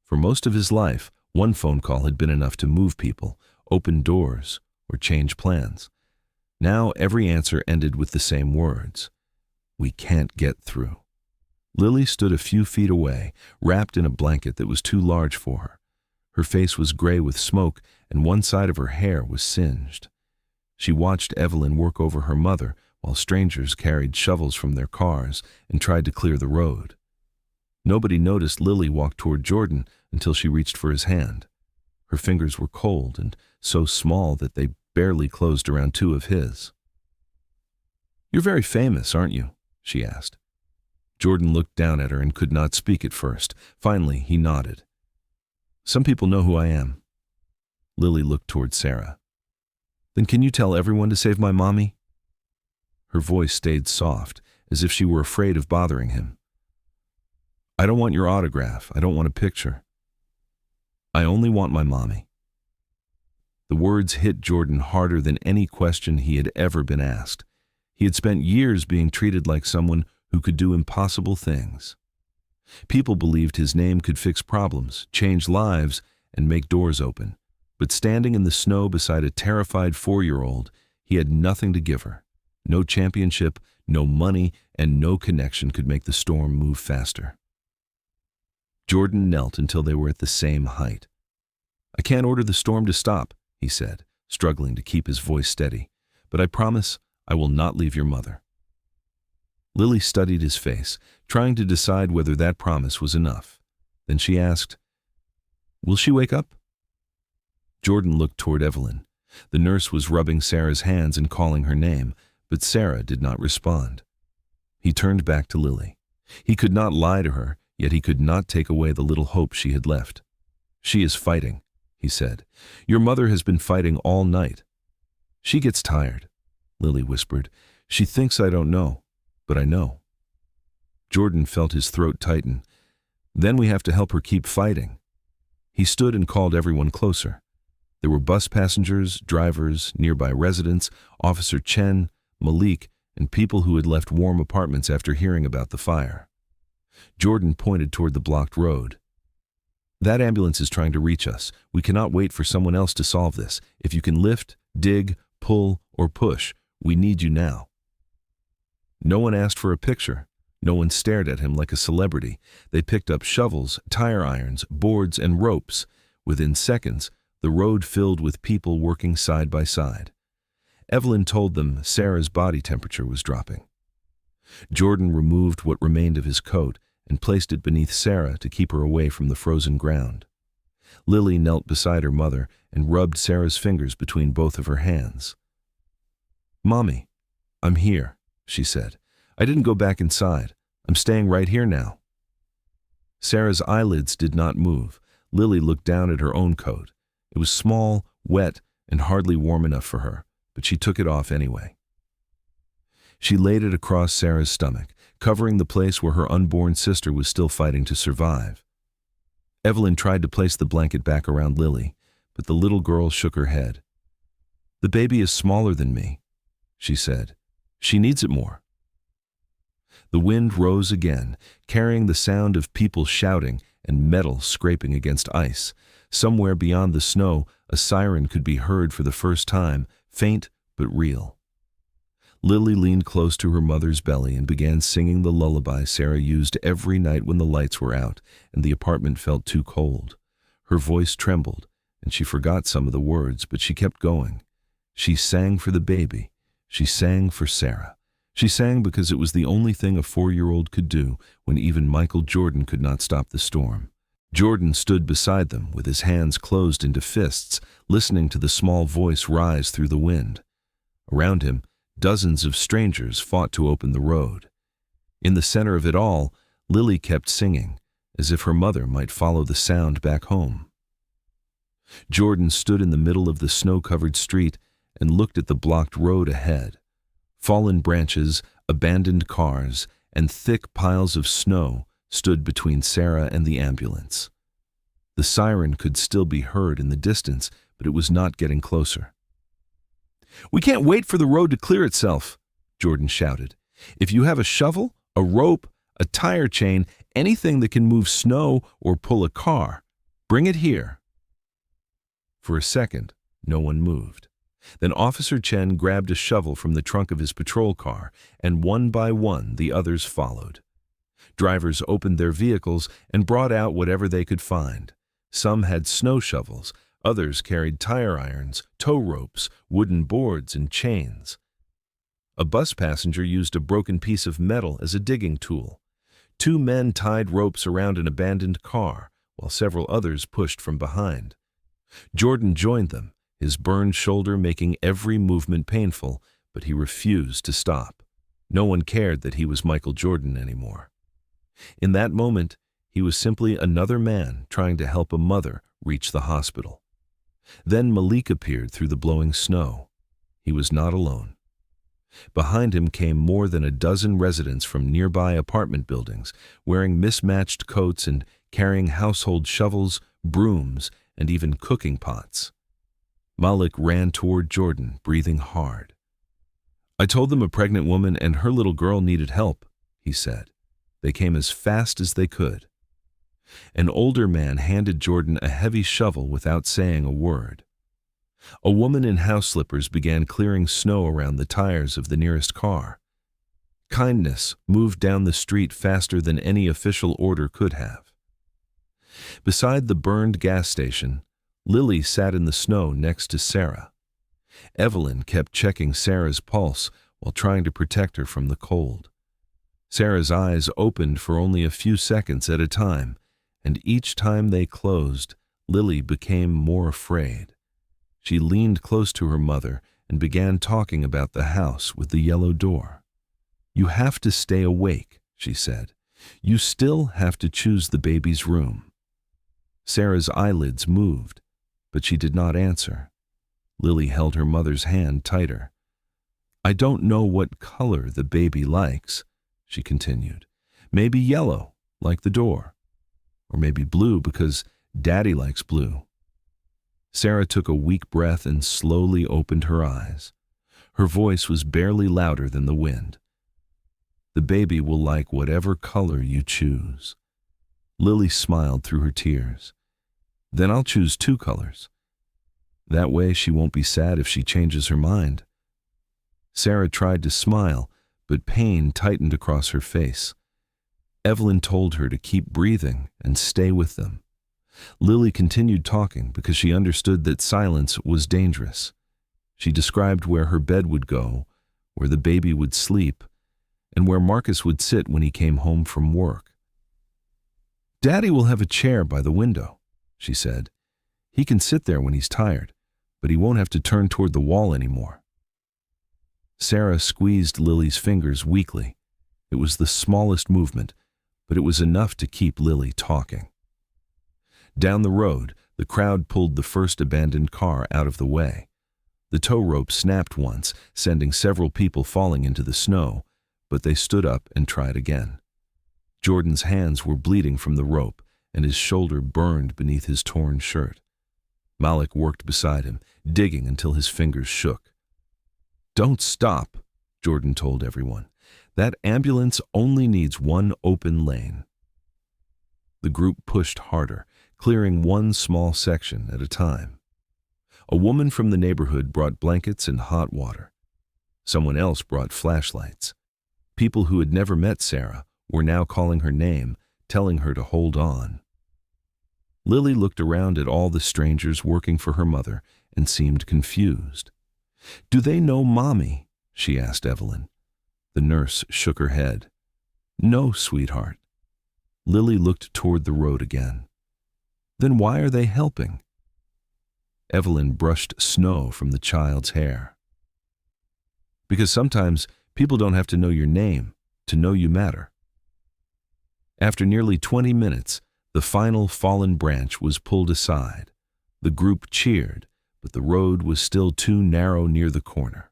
For most of his life, one phone call had been enough to move people, open doors, or change plans. Now every answer ended with the same words: "We can't get through." Lily stood a few feet away, wrapped in a blanket that was too large for her. Her face was gray with smoke, and one side of her hair was singed. She watched Evelyn work over her mother while strangers carried shovels from their cars and tried to clear the road. Nobody noticed Lily walk toward Jordan until she reached for his hand. Her fingers were cold and so small that they barely closed around 2 of his. "You're very famous, aren't you?" she asked. Jordan looked down at her and could not speak at first. Finally, he nodded. "Some people know who I am." Lily looked toward Sarah. "Then can you tell everyone to save my mommy?" Her voice stayed soft, as if she were afraid of bothering him. "I don't want your autograph. I don't want a picture. I only want my mommy." The words hit Jordan harder than any question he had ever been asked. He had spent years being treated like someone who could do impossible things. People believed his name could fix problems, change lives, and make doors open. But standing in the snow beside a terrified 4-year-old, he had nothing to give her. No championship, no money, and no connection could make the storm move faster. Jordan knelt until they were at the same height. "I can't order the storm to stop," he said, struggling to keep his voice steady, "but I promise I will not leave your mother." Lily studied his face, trying to decide whether that promise was enough. Then she asked, "Will she wake up?" Jordan looked toward Evelyn. The nurse was rubbing Sarah's hands and calling her name, but Sarah did not respond. He turned back to Lily. He could not lie to her, yet he could not take away the little hope she had left. "She is fighting," he said. "Your mother has been fighting all night." "She gets tired," Lily whispered. "She thinks I don't know, but I know." Jordan felt his throat tighten. "Then we have to help her keep fighting." He stood and called everyone closer. There were bus passengers, drivers, nearby residents, Officer Chen, Malik, and people who had left warm apartments after hearing about the fire. Jordan pointed toward the blocked road. "That ambulance is trying to reach us. We cannot wait for someone else to solve this. If you can lift, dig, pull, or push, we need you now." No one asked for a picture. No one stared at him like a celebrity. They picked up shovels, tire irons, boards, and ropes. Within seconds, the road filled with people working side by side. Evelyn told them Sarah's body temperature was dropping. Jordan removed what remained of his coat and placed it beneath Sarah to keep her away from the frozen ground. Lily knelt beside her mother and rubbed Sarah's fingers between both of her hands. "Mommy, I'm here," she said. "I didn't go back inside. I'm staying right here now." Sarah's eyelids did not move. Lily looked down at her own coat. It was small, wet, and hardly warm enough for her, but she took it off anyway. She laid it across Sarah's stomach, covering the place where her unborn sister was still fighting to survive. Evelyn tried to place the blanket back around Lily, but the little girl shook her head. "The baby is smaller than me," she said. "She needs it more." The wind rose again, carrying the sound of people shouting and metal scraping against ice. Somewhere beyond the snow, a siren could be heard for the first time, faint but real. Lily leaned close to her mother's belly and began singing the lullaby Sarah used every night when the lights were out and the apartment felt too cold. Her voice trembled, and she forgot some of the words, but she kept going. She sang for the baby. She sang for Sarah. She sang because it was the only thing a 4-year-old could do when even Michael Jordan could not stop the storm. Jordan stood beside them with his hands closed into fists, listening to the small voice rise through the wind. Around him, dozens of strangers fought to open the road. In the center of it all, Lily kept singing, as if her mother might follow the sound back home. Jordan stood in the middle of the snow-covered street and looked at the blocked road ahead. Fallen branches, abandoned cars, and thick piles of snow stood between Sarah and the ambulance. The siren could still be heard in the distance, but it was not getting closer. "We can't wait for the road to clear itself," Jordan shouted. "If you have a shovel, a rope, a tire chain, anything that can move snow or pull a car, bring it here." For a second, no one moved. Then Officer Chen grabbed a shovel from the trunk of his patrol car, and one by one the others followed. Drivers opened their vehicles and brought out whatever they could find. Some had snow shovels, others carried tire irons, tow ropes, wooden boards, and chains. A bus passenger used a broken piece of metal as a digging tool. 2 men tied ropes around an abandoned car, while several others pushed from behind. Jordan joined them, his burned shoulder making every movement painful, but he refused to stop. No one cared that he was Michael Jordan anymore. In that moment, he was simply another man trying to help a mother reach the hospital. Then Malik appeared through the blowing snow. He was not alone. Behind him came more than a dozen residents from nearby apartment buildings, wearing mismatched coats and carrying household shovels, brooms, and even cooking pots. Malik ran toward Jordan, breathing hard. "I told them a pregnant woman and her little girl needed help," he said. They came as fast as they could. An older man handed Jordan a heavy shovel without saying a word. A woman in house slippers began clearing snow around the tires of the nearest car. Kindness moved down the street faster than any official order could have. Beside the burned gas station, Lily sat in the snow next to Sarah. Evelyn kept checking Sarah's pulse while trying to protect her from the cold. Sarah's eyes opened for only a few seconds at a time, and each time they closed, Lily became more afraid. She leaned close to her mother and began talking about the house with the yellow door. "You have to stay awake," she said. "You still have to choose the baby's room." Sarah's eyelids moved, but she did not answer. Lily held her mother's hand tighter. "I don't know what color the baby likes," she continued. "Maybe yellow, like the door. Or maybe blue because Daddy likes blue." Sarah took a weak breath and slowly opened her eyes. Her voice was barely louder than the wind. "The baby will like whatever color you choose." Lily smiled through her tears. "Then I'll choose 2 colors. That way she won't be sad if she changes her mind." Sarah tried to smile, but pain tightened across her face. Evelyn told her to keep breathing and stay with them. Lily continued talking because she understood that silence was dangerous. She described where her bed would go, where the baby would sleep, and where Marcus would sit when he came home from work. "Daddy will have a chair by the window," she said. "He can sit there when he's tired, but he won't have to turn toward the wall anymore." Sarah squeezed Lily's fingers weakly. It was the smallest movement, but it was enough to keep Lily talking. Down the road, the crowd pulled the first abandoned car out of the way. The tow rope snapped once, sending several people falling into the snow, but they stood up and tried again. Jordan's hands were bleeding from the rope, and his shoulder burned beneath his torn shirt. Malik worked beside him, digging until his fingers shook. "Don't stop," Jordan told everyone. "That ambulance only needs one open lane." The group pushed harder, clearing one small section at a time. A woman from the neighborhood brought blankets and hot water. Someone else brought flashlights. People who had never met Sarah were now calling her name, telling her to hold on. Lily looked around at all the strangers working for her mother and seemed confused. "Do they know Mommy?" she asked Evelyn. The nurse shook her head. "No, sweetheart." Lily looked toward the road again. "Then why are they helping?" Evelyn brushed snow from the child's hair. "Because sometimes people don't have to know your name to know you matter." After nearly 20 minutes, the final fallen branch was pulled aside. The group cheered, but the road was still too narrow near the corner.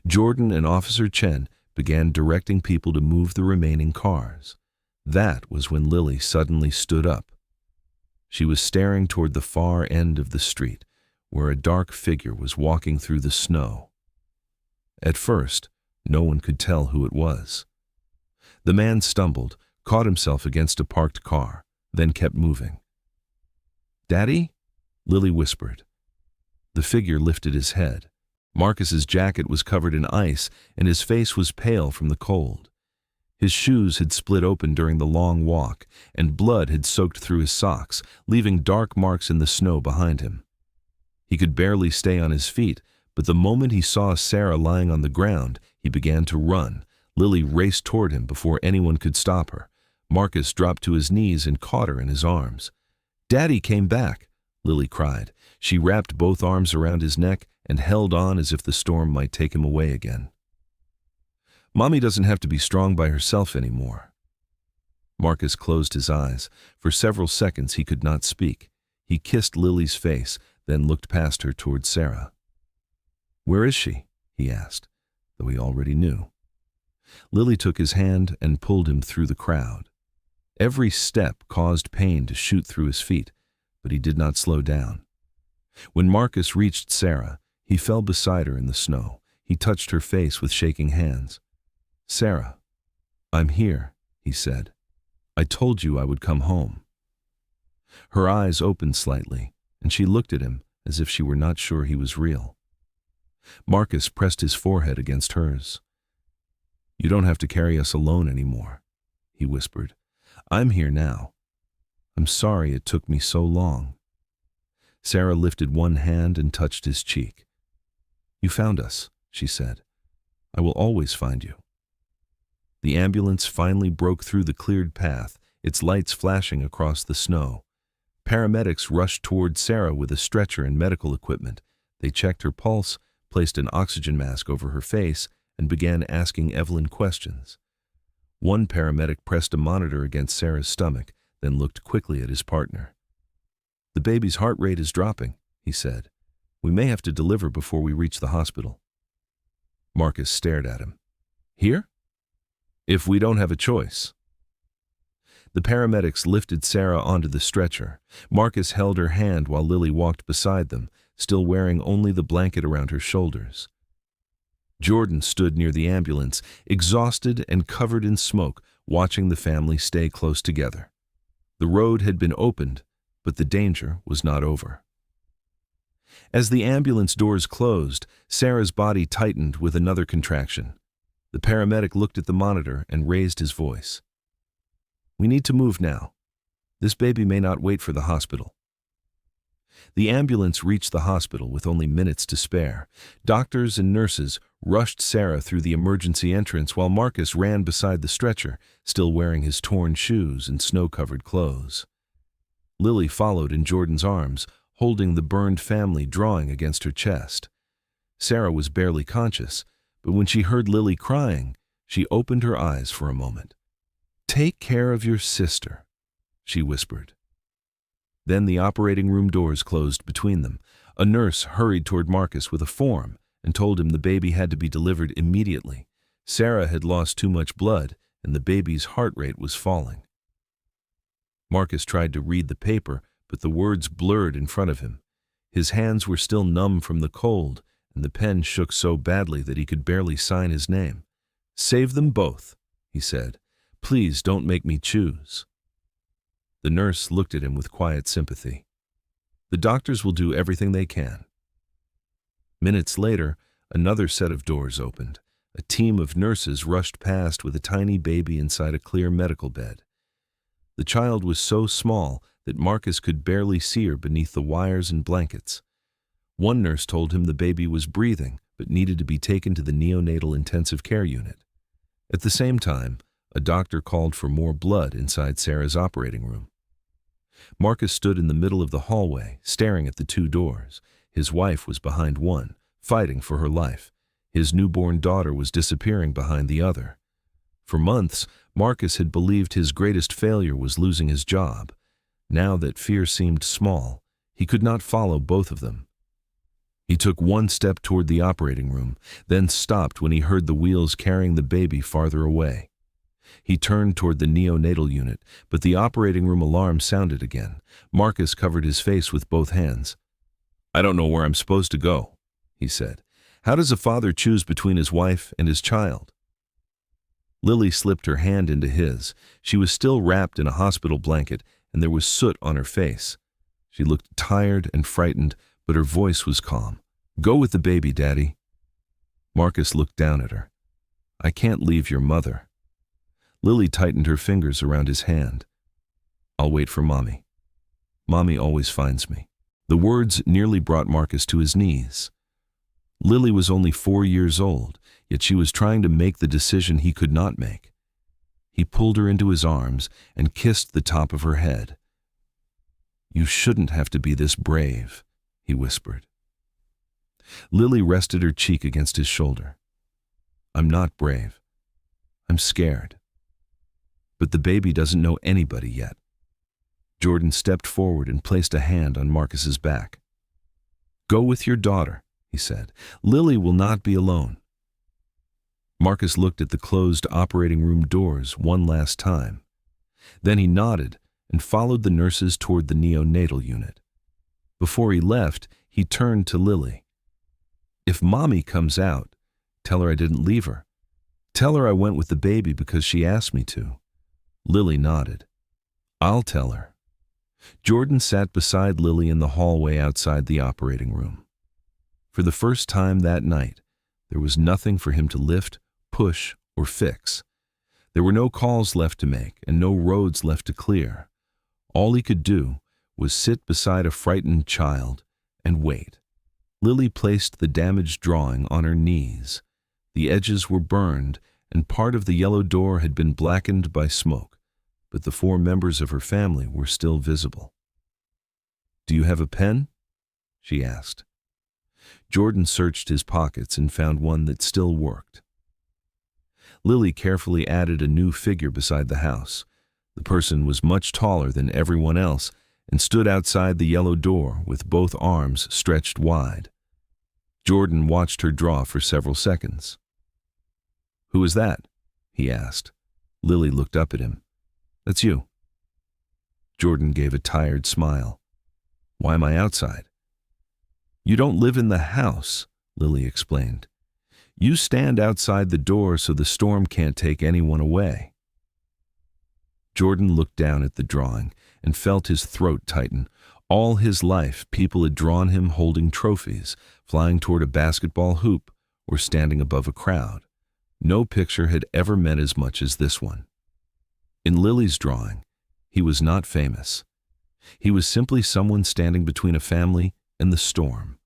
Jordan and Officer Chen began directing people to move the remaining cars. That was when Lily suddenly stood up. She was staring toward the far end of the street, where a dark figure was walking through the snow. At first, no one could tell who it was. The man stumbled, caught himself against a parked car, then kept moving. "Daddy?" Lily whispered. The figure lifted his head. Marcus's jacket was covered in ice, and his face was pale from the cold. His shoes had split open during the long walk, and blood had soaked through his socks, leaving dark marks in the snow behind him. He could barely stay on his feet, but the moment he saw Sarah lying on the ground, he began to run. Lily raced toward him before anyone could stop her. Marcus dropped to his knees and caught her in his arms. "Daddy came back," Lily cried. She wrapped both arms around his neck and held on as if the storm might take him away again. "Mommy doesn't have to be strong by herself anymore." Marcus closed his eyes. For several seconds he could not speak. He kissed Lily's face, then looked past her toward Sarah. "Where is she?" he asked, though he already knew. Lily took his hand and pulled him through the crowd. Every step caused pain to shoot through his feet, but he did not slow down. When Marcus reached Sarah, he fell beside her in the snow. He touched her face with shaking hands. "Sarah, I'm here," he said. "I told you I would come home." Her eyes opened slightly, and she looked at him as if she were not sure he was real. Marcus pressed his forehead against hers. "You don't have to carry us alone anymore," he whispered. "I'm here now. I'm sorry it took me so long." Sarah lifted one hand and touched his cheek. "You found us," she said. "I will always find you." The ambulance finally broke through the cleared path, its lights flashing across the snow. Paramedics rushed toward Sarah with a stretcher and medical equipment. They checked her pulse, placed an oxygen mask over her face, and began asking Evelyn questions. One paramedic pressed a monitor against Sarah's stomach, then looked quickly at his partner. "The baby's heart rate is dropping," he said. "We may have to deliver before we reach the hospital." Marcus stared at him. "Here?" "If we don't have a choice." The paramedics lifted Sarah onto the stretcher. Marcus held her hand while Lily walked beside them, still wearing only the blanket around her shoulders. Jordan stood near the ambulance, exhausted and covered in smoke, watching the family stay close together. The road had been opened, but the danger was not over. As the ambulance doors closed, Sarah's body tightened with another contraction. The paramedic looked at the monitor and raised his voice. "We need to move now. This baby may not wait for the hospital." The ambulance reached the hospital with only minutes to spare. Doctors and nurses rushed Sarah through the emergency entrance while Marcus ran beside the stretcher, still wearing his torn shoes and snow-covered clothes. Lily followed in Jordan's arms, holding the burned family drawing against her chest. Sarah was barely conscious, but when she heard Lily crying, she opened her eyes for a moment. "Take care of your sister," she whispered. Then the operating room doors closed between them. A nurse hurried toward Marcus with a form and told him the baby had to be delivered immediately. Sarah had lost too much blood, and the baby's heart rate was falling. Marcus tried to read the paper, but the words blurred in front of him. His hands were still numb from the cold, and the pen shook so badly that he could barely sign his name. "Save them both," he said. "Please don't make me choose." The nurse looked at him with quiet sympathy. "The doctors will do everything they can." Minutes later, another set of doors opened. A team of nurses rushed past with a tiny baby inside a clear medical bed. The child was so small that Marcus could barely see her beneath the wires and blankets. One nurse told him the baby was breathing but needed to be taken to the neonatal intensive care unit. At the same time, a doctor called for more blood inside Sarah's operating room. Marcus stood in the middle of the hallway, staring at the two doors. His wife was behind one, fighting for her life. His newborn daughter was disappearing behind the other. For months, Marcus had believed his greatest failure was losing his job. Now that fear seemed small, he could not follow both of them. He took one step toward the operating room, then stopped when he heard the wheels carrying the baby farther away. He turned toward the neonatal unit, but the operating room alarm sounded again. Marcus covered his face with both hands. "I don't know where I'm supposed to go," he said. "How does a father choose between his wife and his child?" Lily slipped her hand into his. She was still wrapped in a hospital blanket, and there was soot on her face. She looked tired and frightened, but her voice was calm. "Go with the baby, Daddy." Marcus looked down at her. "I can't leave your mother." Lily tightened her fingers around his hand. "I'll wait for Mommy. Mommy always finds me." The words nearly brought Marcus to his knees. Lily was only 4 years old, yet she was trying to make the decision he could not make. He pulled her into his arms and kissed the top of her head. "You shouldn't have to be this brave," he whispered. Lily rested her cheek against his shoulder. "I'm not brave. I'm scared. But the baby doesn't know anybody yet." Jordan stepped forward and placed a hand on Marcus's back. "Go with your daughter," he said. "Lily will not be alone." Marcus looked at the closed operating room doors one last time. Then he nodded and followed the nurses toward the neonatal unit. Before he left, he turned to Lily. "If Mommy comes out, tell her I didn't leave her. Tell her I went with the baby because she asked me to." Lily nodded. "I'll tell her." Jordan sat beside Lily in the hallway outside the operating room. For the first time that night, there was nothing for him to lift, push, or fix. There were no calls left to make and no roads left to clear. All he could do was sit beside a frightened child and wait. Lily placed the damaged drawing on her knees. The edges were burned, and part of the yellow door had been blackened by smoke, but the 4 members of her family were still visible. "Do you have a pen?" she asked. Jordan searched his pockets and found one that still worked. Lily carefully added a new figure beside the house. The person was much taller than everyone else and stood outside the yellow door with both arms stretched wide. Jordan watched her draw for several seconds. "Who is that?" he asked. Lily looked up at him. "That's you," Jordan gave a tired smile. Why am I outside? You don't live in the house, Lily explained. You stand outside the door so the storm can't take anyone away. Jordan looked down at the drawing and felt his throat tighten. All his life, people had drawn him holding trophies, flying toward a basketball hoop, or standing above a crowd. No picture had ever meant as much as this one. In Lily's drawing, he was not famous. He was simply someone standing between a family and the storm.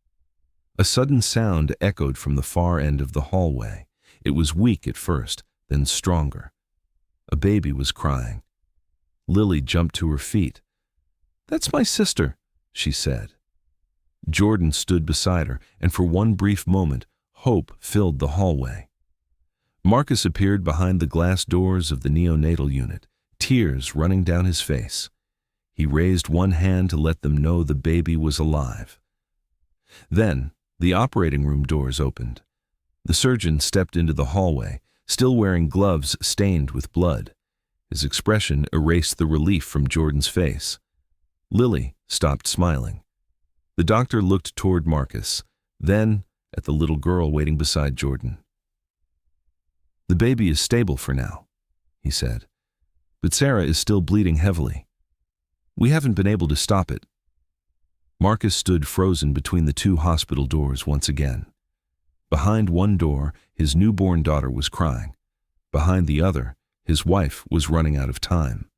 A sudden sound echoed from the far end of the hallway. It was weak at first, then stronger. A baby was crying. Lily jumped to her feet. "That's my sister," she said. Jordan stood beside her, and for one brief moment, hope filled the hallway. Marcus appeared behind the glass doors of the neonatal unit, tears running down his face. He raised one hand to let them know the baby was alive. Then, the operating room doors opened. The surgeon stepped into the hallway, still wearing gloves stained with blood. His expression erased the relief from Jordan's face. Lily stopped smiling. The doctor looked toward Marcus, then at the little girl waiting beside Jordan. "The baby is stable for now," he said, "but Sarah is still bleeding heavily. We haven't been able to stop it." Marcus stood frozen between the two hospital doors once again. Behind one door, his newborn daughter was crying. Behind the other, his wife was running out of time.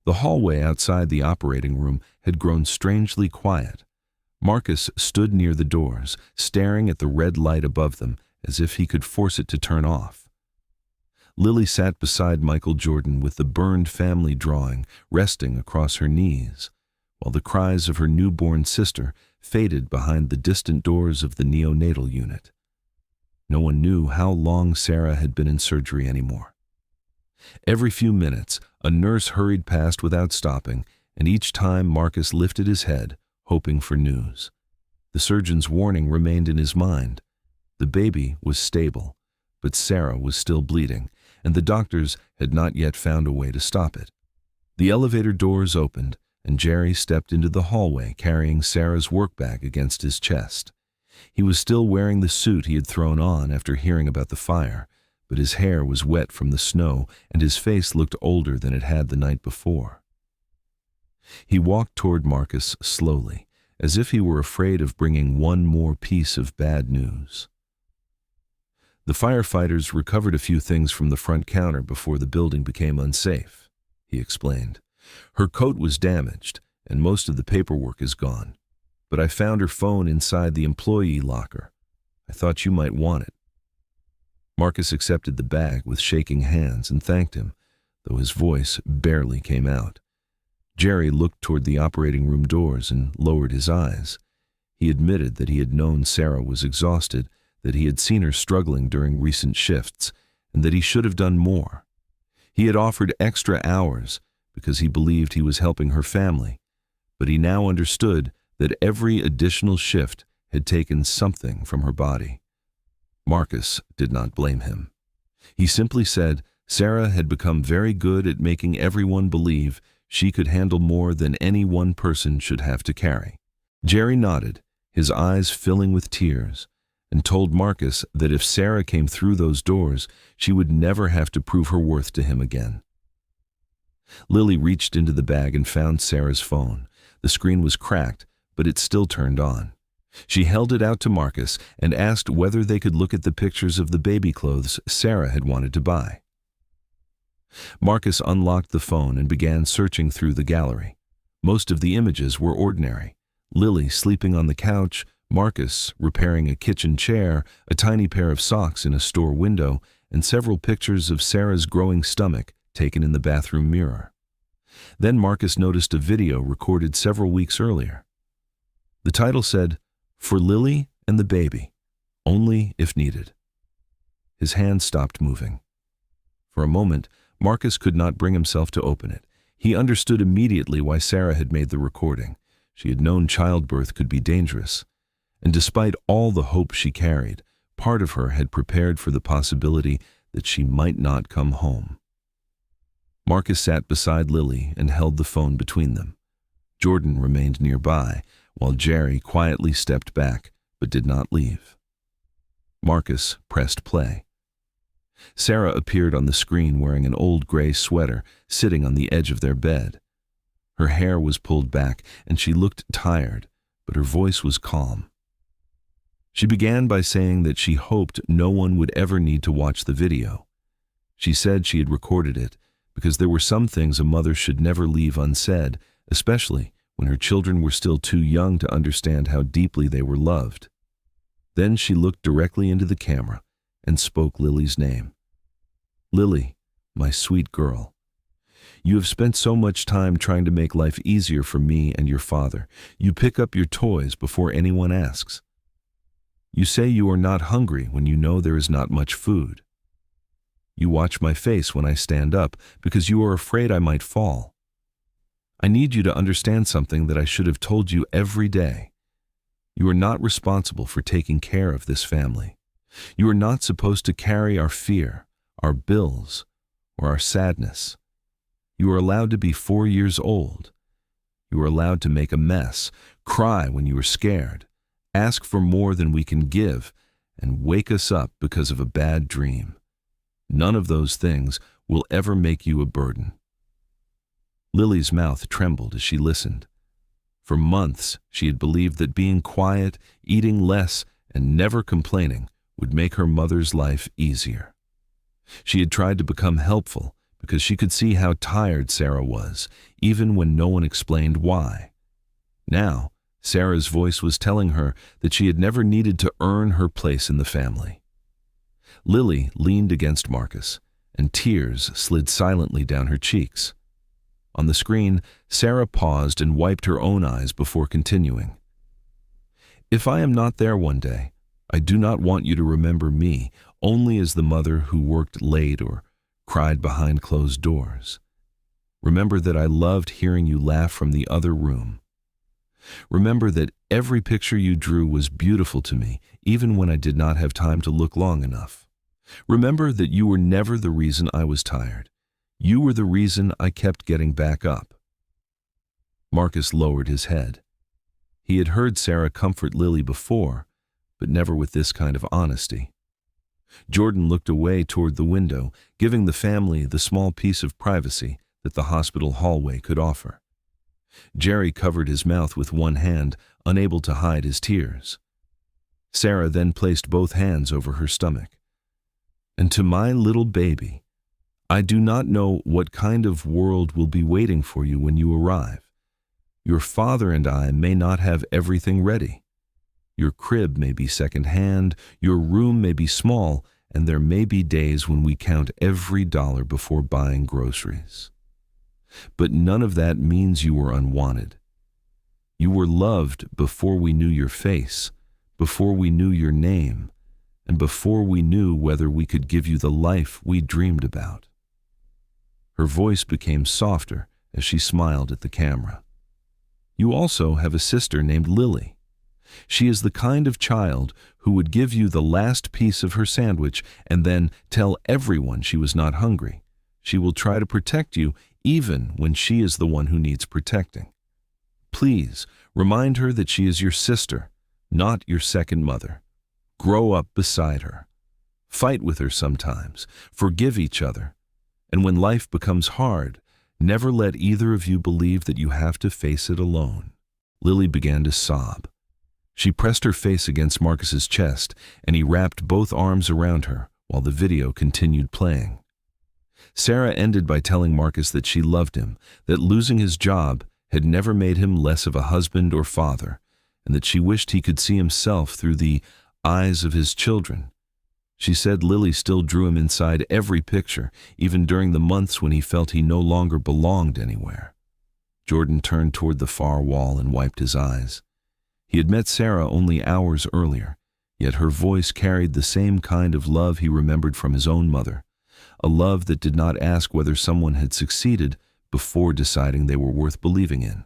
The hallway outside the operating room had grown strangely quiet. Marcus stood near the doors, staring at the red light above them as if he could force it to turn off. Lily sat beside Michael Jordan with the burned family drawing resting across her knees, while the cries of her newborn sister faded behind the distant doors of the neonatal unit. No one knew how long Sarah had been in surgery anymore. Every few minutes, a nurse hurried past without stopping, and each time Marcus lifted his head, hoping for news. The surgeon's warning remained in his mind. The baby was stable, but Sarah was still bleeding, and the doctors had not yet found a way to stop it. The elevator doors opened, and Jerry stepped into the hallway carrying Sarah's work bag against his chest. He was still wearing the suit he had thrown on after hearing about the fire, but his hair was wet from the snow and his face looked older than it had the night before. He walked toward Marcus slowly, as if he were afraid of bringing one more piece of bad news. The firefighters recovered a few things from the front counter before the building became unsafe, he explained. Her coat was damaged, and most of the paperwork is gone. But I found her phone inside the employee locker. I thought you might want it. Marcus accepted the bag with shaking hands and thanked him, though his voice barely came out. Jerry looked toward the operating room doors and lowered his eyes. He admitted that he had known Sarah was exhausted, that he had seen her struggling during recent shifts, and that he should have done more. He had offered extra hours because he believed he was helping her family, but he now understood that every additional shift had taken something from her body. Marcus did not blame him. He simply said Sarah had become very good at making everyone believe she could handle more than any one person should have to carry. Jerry nodded, his eyes filling with tears, and told Marcus that if Sarah came through those doors, she would never have to prove her worth to him again. Lily reached into the bag and found Sarah's phone. The screen was cracked, but it still turned on. She held it out to Marcus and asked whether they could look at the pictures of the baby clothes Sarah had wanted to buy. Marcus unlocked the phone and began searching through the gallery. Most of the images were ordinary. Lily sleeping on the couch, Marcus repairing a kitchen chair, a tiny pair of socks in a store window, and several pictures of Sarah's growing stomach taken in the bathroom mirror. Then Marcus noticed a video recorded several weeks earlier. The title said, "For Lily and the baby, only if needed." His hand stopped moving. For a moment, Marcus could not bring himself to open it. He understood immediately why Sarah had made the recording. She had known childbirth could be dangerous. And despite all the hope she carried, part of her had prepared for the possibility that she might not come home. Marcus sat beside Lily and held the phone between them. Jordan remained nearby, while Jerry quietly stepped back but did not leave. Marcus pressed play. Sarah appeared on the screen wearing an old gray sweater, sitting on the edge of their bed. Her hair was pulled back and she looked tired, but her voice was calm. She began by saying that she hoped no one would ever need to watch the video. She said she had recorded it because there were some things a mother should never leave unsaid, especially when her children were still too young to understand how deeply they were loved. Then she looked directly into the camera and spoke Lily's name. "Lily, my sweet girl. You have spent so much time trying to make life easier for me and your father. You pick up your toys before anyone asks. You say you are not hungry when you know there is not much food. You watch my face when I stand up because you are afraid I might fall. I need you to understand something that I should have told you every day. You are not responsible for taking care of this family. You are not supposed to carry our fear, our bills, or our sadness. You are allowed to be 4 years old. You are allowed to make a mess, cry when you are scared, ask for more than we can give, and wake us up because of a bad dream. None of those things will ever make you a burden." Lily's mouth trembled as she listened. For months, she had believed that being quiet, eating less, and never complaining would make her mother's life easier. She had tried to become helpful because she could see how tired Sarah was, even when no one explained why. Now, Sarah's voice was telling her that she had never needed to earn her place in the family. Lily leaned against Marcus, and tears slid silently down her cheeks. On the screen, Sarah paused and wiped her own eyes before continuing. "If I am not there one day, I do not want you to remember me only as the mother who worked late or cried behind closed doors. Remember that I loved hearing you laugh from the other room. Remember that every picture you drew was beautiful to me, even when I did not have time to look long enough. Remember that you were never the reason I was tired. You were the reason I kept getting back up." Marcus lowered his head. He had heard Sarah comfort Lily before, but never with this kind of honesty. Jordan looked away toward the window, giving the family the small piece of privacy that the hospital hallway could offer. Jerry covered his mouth with one hand, unable to hide his tears. Sarah then placed both hands over her stomach. "And to my little baby, I do not know what kind of world will be waiting for you when you arrive. Your father and I may not have everything ready. Your crib may be second-hand, your room may be small, and there may be days when we count every dollar before buying groceries. But none of that means you were unwanted. You were loved before we knew your face, before we knew your name, and before we knew whether we could give you the life we dreamed about." Her voice became softer as she smiled at the camera. "You also have a sister named Lily. She is the kind of child who would give you the last piece of her sandwich and then tell everyone she was not hungry. She will try to protect you even when she is the one who needs protecting. Please remind her that she is your sister, not your second mother. Grow up beside her. Fight with her sometimes. Forgive each other. And when life becomes hard, never let either of you believe that you have to face it alone." Lily began to sob. She pressed her face against Marcus's chest, and he wrapped both arms around her while the video continued playing. Sarah ended by telling Marcus that she loved him, that losing his job had never made him less of a husband or father, and that she wished he could see himself through the eyes of his children. She said Lily still drew him inside every picture, even during the months when he felt he no longer belonged anywhere. Jordan turned toward the far wall and wiped his eyes. He had met Sarah only hours earlier, yet her voice carried the same kind of love he remembered from his own mother, a love that did not ask whether someone had succeeded before deciding they were worth believing in.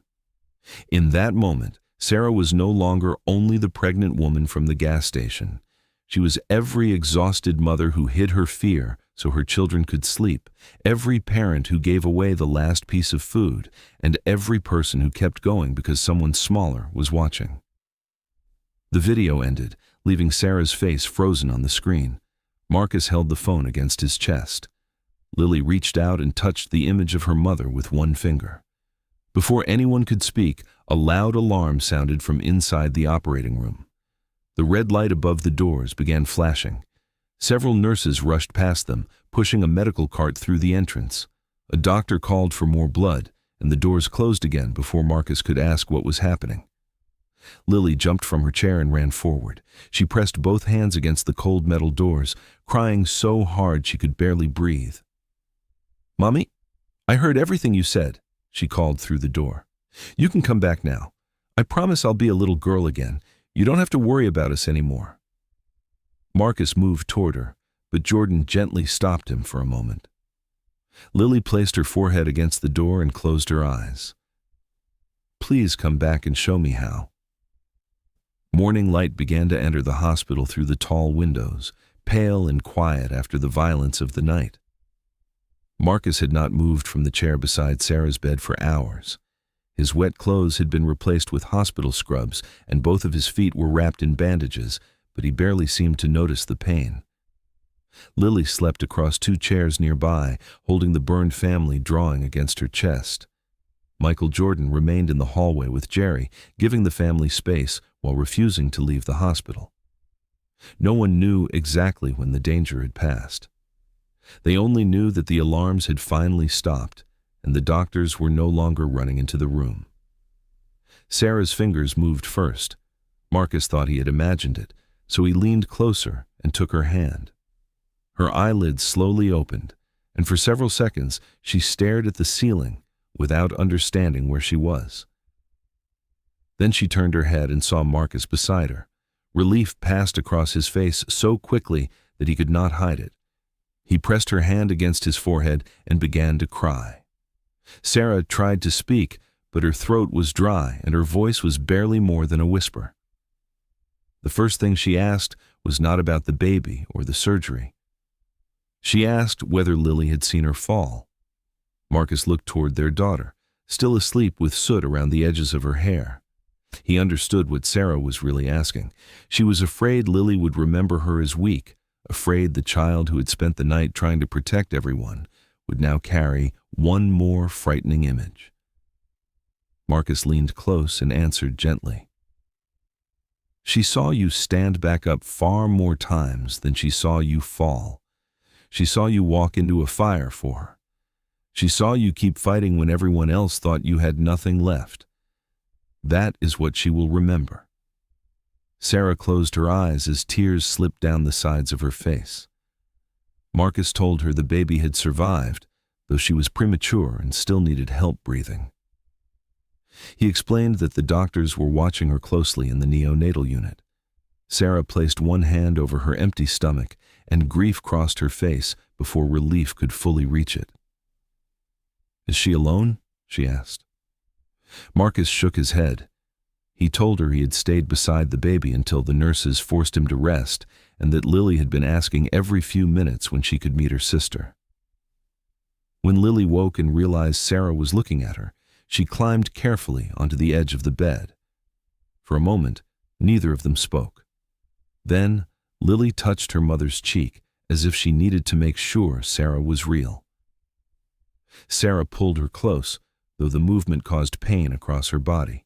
In that moment, Sarah was no longer only the pregnant woman from the gas station. She was every exhausted mother who hid her fear so her children could sleep, every parent who gave away the last piece of food, and every person who kept going because someone smaller was watching. The video ended, leaving Sarah's face frozen on the screen. Marcus held the phone against his chest. Lily reached out and touched the image of her mother with one finger. Before anyone could speak, a loud alarm sounded from inside the operating room. The red light above the doors began flashing. Several nurses rushed past them, pushing a medical cart through the entrance. A doctor called for more blood, and the doors closed again before Marcus could ask what was happening. Lily jumped from her chair and ran forward. She pressed both hands against the cold metal doors, crying so hard she could barely breathe. "Mommy, I heard everything you said," she called through the door. "You can come back now. I promise I'll be a little girl again. You don't have to worry about us anymore." Marcus moved toward her, but Jordan gently stopped him for a moment. Lily placed her forehead against the door and closed her eyes. "Please come back and show me how." Morning light began to enter the hospital through the tall windows, pale and quiet after the violence of the night. Marcus had not moved from the chair beside Sarah's bed for hours. His wet clothes had been replaced with hospital scrubs, and both of his feet were wrapped in bandages, but he barely seemed to notice the pain. Lily slept across 2 chairs nearby, holding the burned family drawing against her chest. Michael Jordan remained in the hallway with Jerry, giving the family space while refusing to leave the hospital. No one knew exactly when the danger had passed. They only knew that the alarms had finally stopped, and the doctors were no longer running into the room. Sarah's fingers moved first. Marcus thought he had imagined it, so he leaned closer and took her hand. Her eyelids slowly opened, and for several seconds she stared at the ceiling without understanding where she was. Then she turned her head and saw Marcus beside her. Relief passed across his face so quickly that he could not hide it. He pressed her hand against his forehead and began to cry. Sarah tried to speak, but her throat was dry and her voice was barely more than a whisper. The first thing she asked was not about the baby or the surgery. She asked whether Lily had seen her fall. Marcus looked toward their daughter, still asleep with soot around the edges of her hair. He understood what Sarah was really asking. She was afraid Lily would remember her as weak, afraid the child who had spent the night trying to protect everyone would now carry one more frightening image. Marcus leaned close and answered gently. "She saw you stand back up far more times than she saw you fall. She saw you walk into a fire for her. She saw you keep fighting when everyone else thought you had nothing left. That is what she will remember." Sarah closed her eyes as tears slipped down the sides of her face. Marcus told her the baby had survived, though she was premature and still needed help breathing. He explained that the doctors were watching her closely in the neonatal unit. Sarah placed one hand over her empty stomach, and grief crossed her face before relief could fully reach it. "Is she alone?" she asked. Marcus shook his head. He told her he had stayed beside the baby until the nurses forced him to rest, and that Lily had been asking every few minutes when she could meet her sister. When Lily woke and realized Sarah was looking at her, she climbed carefully onto the edge of the bed. For a moment, neither of them spoke. Then, Lily touched her mother's cheek as if she needed to make sure Sarah was real. Sarah pulled her close, though the movement caused pain across her body.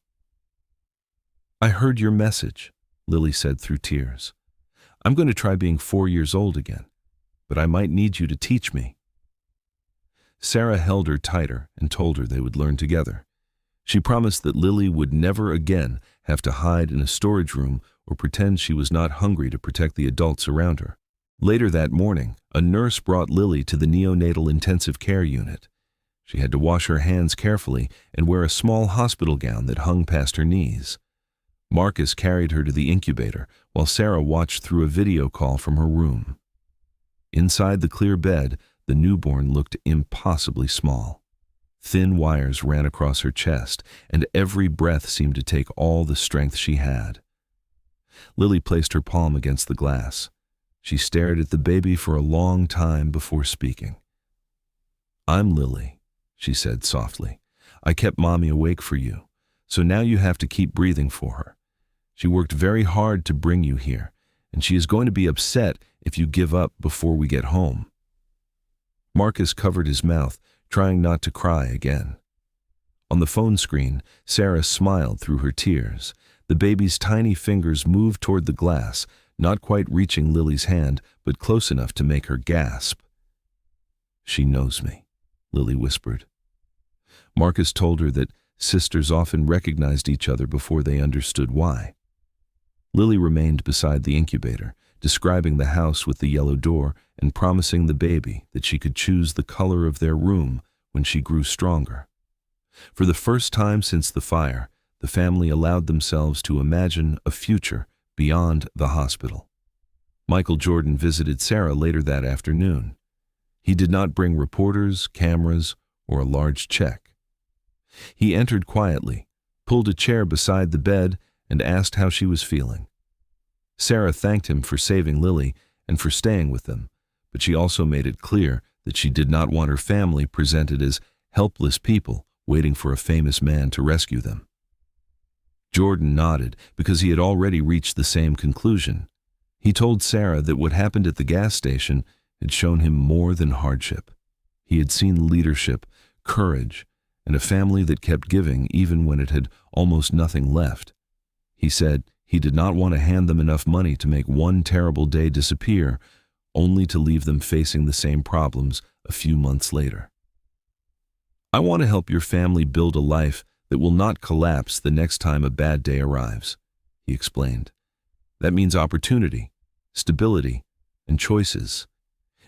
"I heard your message," Lily said through tears. "I'm going to try being 4 years old again, but I might need you to teach me." Sarah held her tighter and told her they would learn together. She promised that Lily would never again have to hide in a storage room or pretend she was not hungry to protect the adults around her. Later that morning, a nurse brought Lily to the neonatal intensive care unit. She had to wash her hands carefully and wear a small hospital gown that hung past her knees. Marcus carried her to the incubator while Sarah watched through a video call from her room. Inside the clear bed, the newborn looked impossibly small. Thin wires ran across her chest, and every breath seemed to take all the strength she had. Lily placed her palm against the glass. She stared at the baby for a long time before speaking. "I'm Lily," she said softly. "I kept Mommy awake for you, so now you have to keep breathing for her. She worked very hard to bring you here, and she is going to be upset if you give up before we get home." Marcus covered his mouth, trying not to cry again. On the phone screen, Sarah smiled through her tears. The baby's tiny fingers moved toward the glass, not quite reaching Lily's hand, but close enough to make her gasp. "She knows me," Lily whispered. Marcus told her that sisters often recognized each other before they understood why. Lily remained beside the incubator, describing the house with the yellow door and promising the baby that she could choose the color of their room when she grew stronger. For the first time since the fire, the family allowed themselves to imagine a future beyond the hospital. Michael Jordan visited Sarah later that afternoon. He did not bring reporters, cameras, or a large check. He entered quietly, pulled a chair beside the bed, and asked how she was feeling. Sarah thanked him for saving Lily and for staying with them, but she also made it clear that she did not want her family presented as helpless people waiting for a famous man to rescue them. Jordan nodded because he had already reached the same conclusion. He told Sarah that what happened at the gas station had shown him more than hardship. He had seen leadership, courage, and a family that kept giving even when it had almost nothing left. He said he did not want to hand them enough money to make one terrible day disappear, only to leave them facing the same problems a few months later. "I want to help your family build a life that will not collapse the next time a bad day arrives," he explained. "That means opportunity, stability, and choices.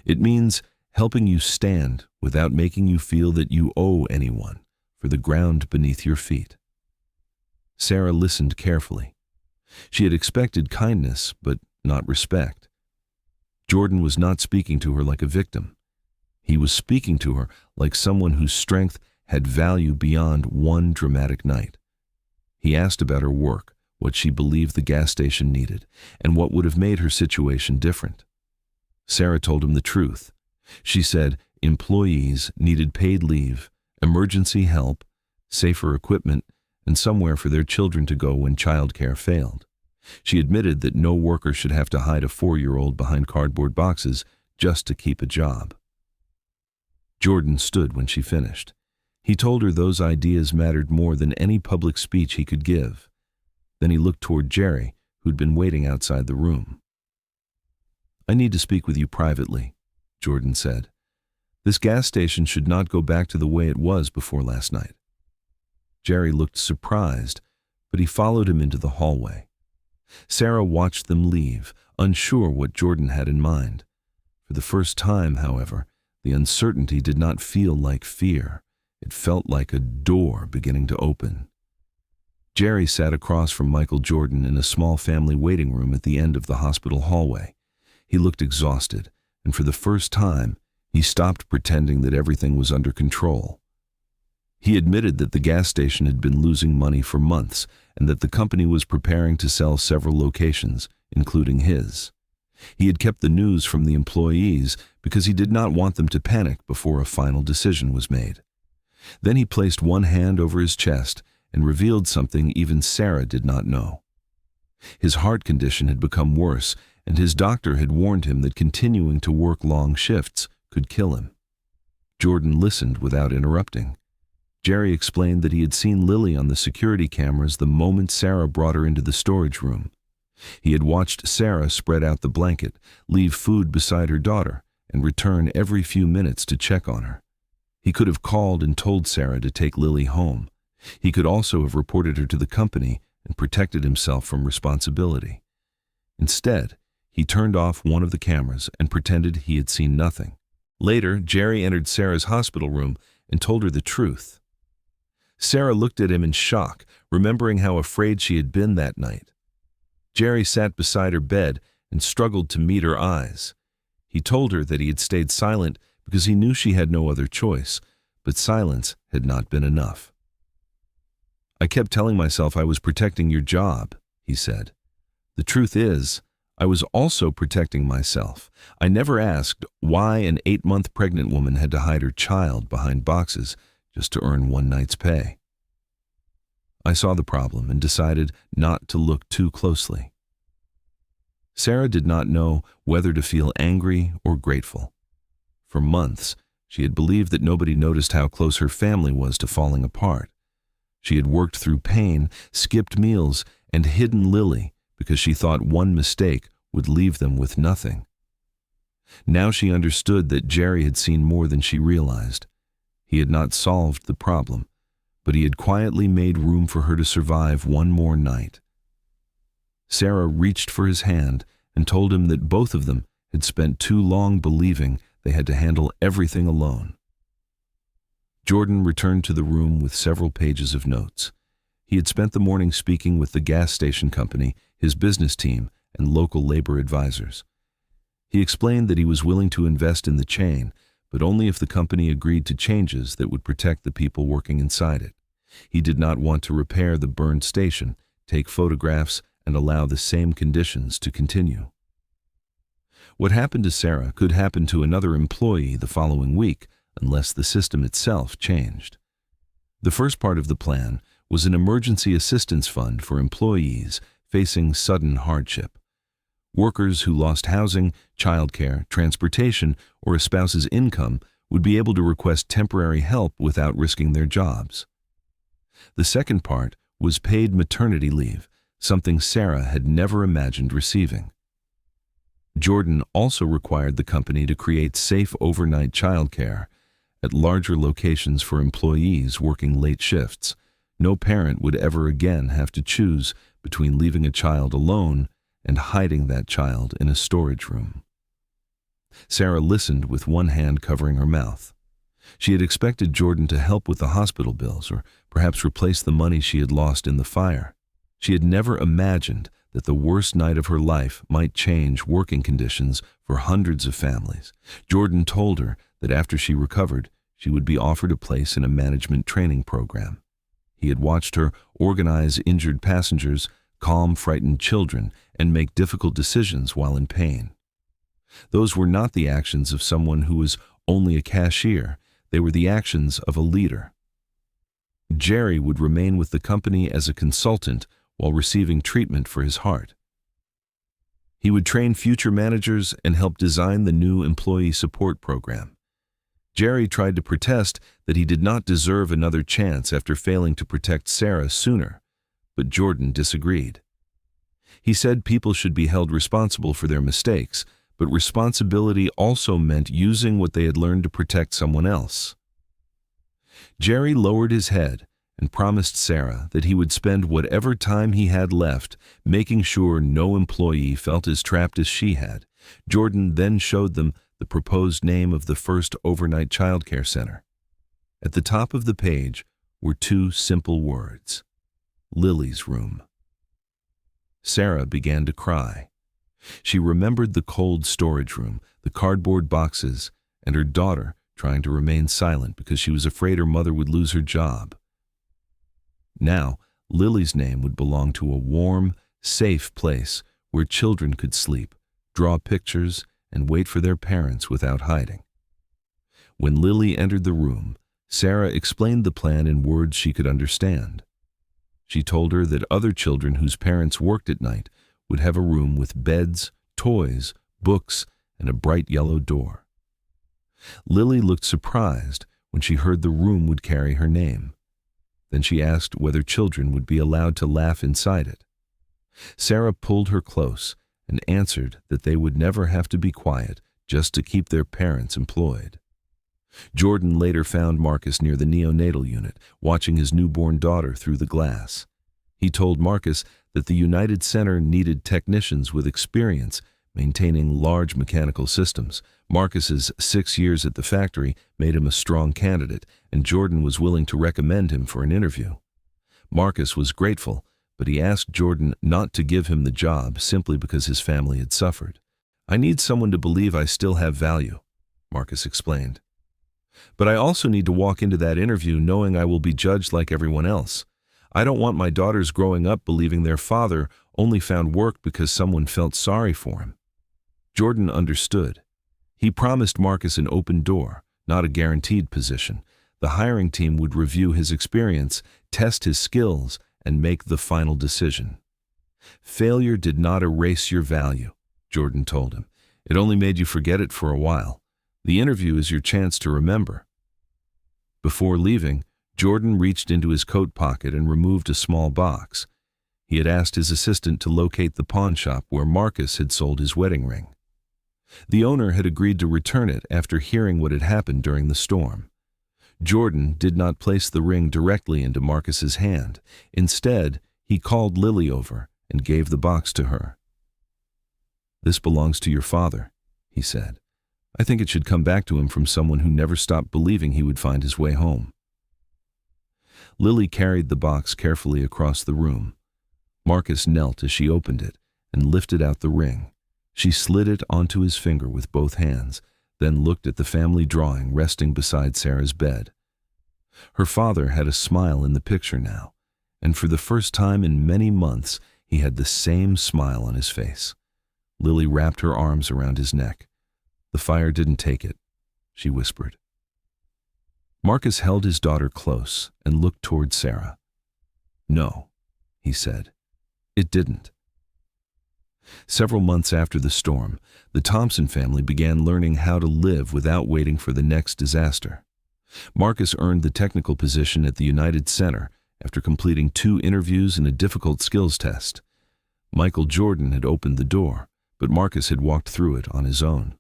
It means helping you stand without making you feel that you owe anyone for the ground beneath your feet." Sarah listened carefully. She had expected kindness, but not respect. Jordan was not speaking to her like a victim. He was speaking to her like someone whose strength had value beyond one dramatic night. He asked about her work, what she believed the gas station needed, and what would have made her situation different. Sarah told him the truth. She said employees needed paid leave, emergency help, safer equipment, and somewhere for their children to go when childcare failed. She admitted that no worker should have to hide a 4-year-old behind cardboard boxes just to keep a job. Jordan stood when she finished. He told her those ideas mattered more than any public speech he could give. Then he looked toward Jerry, who'd been waiting outside the room. "I need to speak with you privately," Jordan said. "This gas station should not go back to the way it was before last night." Jerry looked surprised, but he followed him into the hallway. Sarah watched them leave, unsure what Jordan had in mind. For the first time, however, the uncertainty did not feel like fear. It felt like a door beginning to open. Jerry sat across from Michael Jordan in a small family waiting room at the end of the hospital hallway. He looked exhausted, and for the first time, he stopped pretending that everything was under control. He admitted that the gas station had been losing money for months and that the company was preparing to sell several locations, including his. He had kept the news from the employees because he did not want them to panic before a final decision was made. Then he placed one hand over his chest and revealed something even Sarah did not know. His heart condition had become worse, and his doctor had warned him that continuing to work long shifts could kill him. Jordan listened without interrupting. Jerry explained that he had seen Lily on the security cameras the moment Sarah brought her into the storage room. He had watched Sarah spread out the blanket, leave food beside her daughter, and return every few minutes to check on her. He could have called and told Sarah to take Lily home. He could also have reported her to the company and protected himself from responsibility. Instead, he turned off one of the cameras and pretended he had seen nothing. Later, Jerry entered Sarah's hospital room and told her the truth. Sarah looked at him in shock, remembering how afraid she had been that night. Jerry sat beside her bed and struggled to meet her eyes. He told her that he had stayed silent because he knew she had no other choice, but silence had not been enough. "I kept telling myself I was protecting your job," he said. "The truth is, I was also protecting myself. I never asked why an 8-month pregnant woman had to hide her child behind boxes just to earn one night's pay. I saw the problem and decided not to look too closely. Sarah did not know whether to feel angry or grateful. For months, she had believed that nobody noticed how close her family was to falling apart. She had worked through pain, skipped meals, and hidden Lily because she thought one mistake would leave them with nothing. Now she understood that Jerry had seen more than she realized. He had not solved the problem, but he had quietly made room for her to survive one more night. Sarah reached for his hand and told him that both of them had spent too long believing they had to handle everything alone. Jordan returned to the room with several pages of notes. He had spent the morning speaking with the gas station company, his business team, and local labor advisors. He explained that he was willing to invest in the chain, but only if the company agreed to changes that would protect the people working inside it. He did not want to repair the burned station, take photographs, and allow the same conditions to continue. What happened to Sarah could happen to another employee the following week unless the system itself changed. The first part of the plan was an emergency assistance fund for employees facing sudden hardship. Workers who lost housing, childcare, transportation, or a spouse's income would be able to request temporary help without risking their jobs. The second part was paid maternity leave, something Sarah had never imagined receiving. Jordan also required the company to create safe overnight childcare at larger locations for employees working late shifts. No parent would ever again have to choose between leaving a child alone and hiding that child in a storage room. Sarah listened with one hand covering her mouth. She had expected Jordan to help with the hospital bills or perhaps replace the money she had lost in the fire. She had never imagined that the worst night of her life might change working conditions for hundreds of families. Jordan told her that after she recovered, she would be offered a place in a management training program. He had watched her organize injured passengers, calm frightened children, and make difficult decisions while in pain. Those were not the actions of someone who was only a cashier. They were the actions of a leader. Jerry would remain with the company as a consultant while receiving treatment for his heart. He would train future managers and help design the new employee support program. Jerry tried to protest that he did not deserve another chance after failing to protect Sarah sooner, but Jordan disagreed. He said people should be held responsible for their mistakes, but responsibility also meant using what they had learned to protect someone else. Jerry lowered his head and promised Sarah that he would spend whatever time he had left making sure no employee felt as trapped as she had. Jordan then showed them the proposed name of the first overnight childcare center. At the top of the page were two simple words: Lily's room. Sarah began to cry. She remembered the cold storage room, the cardboard boxes, and her daughter trying to remain silent because she was afraid her mother would lose her job. Now, Lily's name would belong to a warm, safe place where children could sleep, draw pictures, and wait for their parents without hiding. When Lily entered the room, Sarah explained the plan in words she could understand. She told her that other children whose parents worked at night would have a room with beds, toys, books, and a bright yellow door. Lily looked surprised when she heard the room would carry her name. Then she asked whether children would be allowed to laugh inside it. Sarah pulled her close and answered that they would never have to be quiet just to keep their parents employed. Jordan later found Marcus near the neonatal unit, watching his newborn daughter through the glass. He told Marcus that the United Center needed technicians with experience maintaining large mechanical systems. Marcus's 6 years at the factory made him a strong candidate, and Jordan was willing to recommend him for an interview. Marcus was grateful, but he asked Jordan not to give him the job simply because his family had suffered. "I need someone to believe I still have value," Marcus explained. "But I also need to walk into that interview knowing I will be judged like everyone else. I don't want my daughters growing up believing their father only found work because someone felt sorry for him. Jordan understood. He promised Marcus an open door, not a guaranteed position. The hiring team would review his experience, test his skills, and make the final decision. Failure did not erase your value, Jordan told him. It only made you forget it for a while. The interview is your chance to remember. Before leaving, Jordan reached into his coat pocket and removed a small box. He had asked his assistant to locate the pawn shop where Marcus had sold his wedding ring. The owner had agreed to return it after hearing what had happened during the storm. Jordan did not place the ring directly into Marcus's hand. Instead, he called Lily over and gave the box to her. "This belongs to your father," he said. "I think it should come back to him from someone who never stopped believing he would find his way home." Lily carried the box carefully across the room. Marcus knelt as she opened it and lifted out the ring. She slid it onto his finger with both hands, then looked at the family drawing resting beside Sarah's bed. Her father had a smile in the picture now, and for the first time in many months, he had the same smile on his face. Lily wrapped her arms around his neck. "The fire didn't take it," she whispered. Marcus held his daughter close and looked toward Sarah. "No," he said, "it didn't." Several months after the storm, the Thompson family began learning how to live without waiting for the next disaster. Marcus earned the technical position at the United Center after completing 2 interviews and a difficult skills test. Michael Jordan had opened the door, but Marcus had walked through it on his own.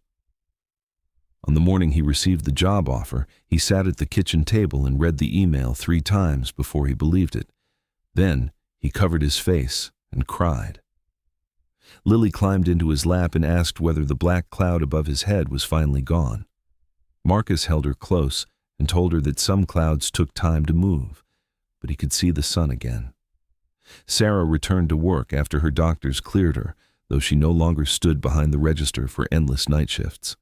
On the morning he received the job offer, he sat at the kitchen table and read the email 3 times before he believed it. Then he covered his face and cried. Lily climbed into his lap and asked whether the black cloud above his head was finally gone. Marcus held her close and told her that some clouds took time to move, but he could see the sun again. Sarah returned to work after her doctors cleared her, though she no longer stood behind the register for endless night shifts.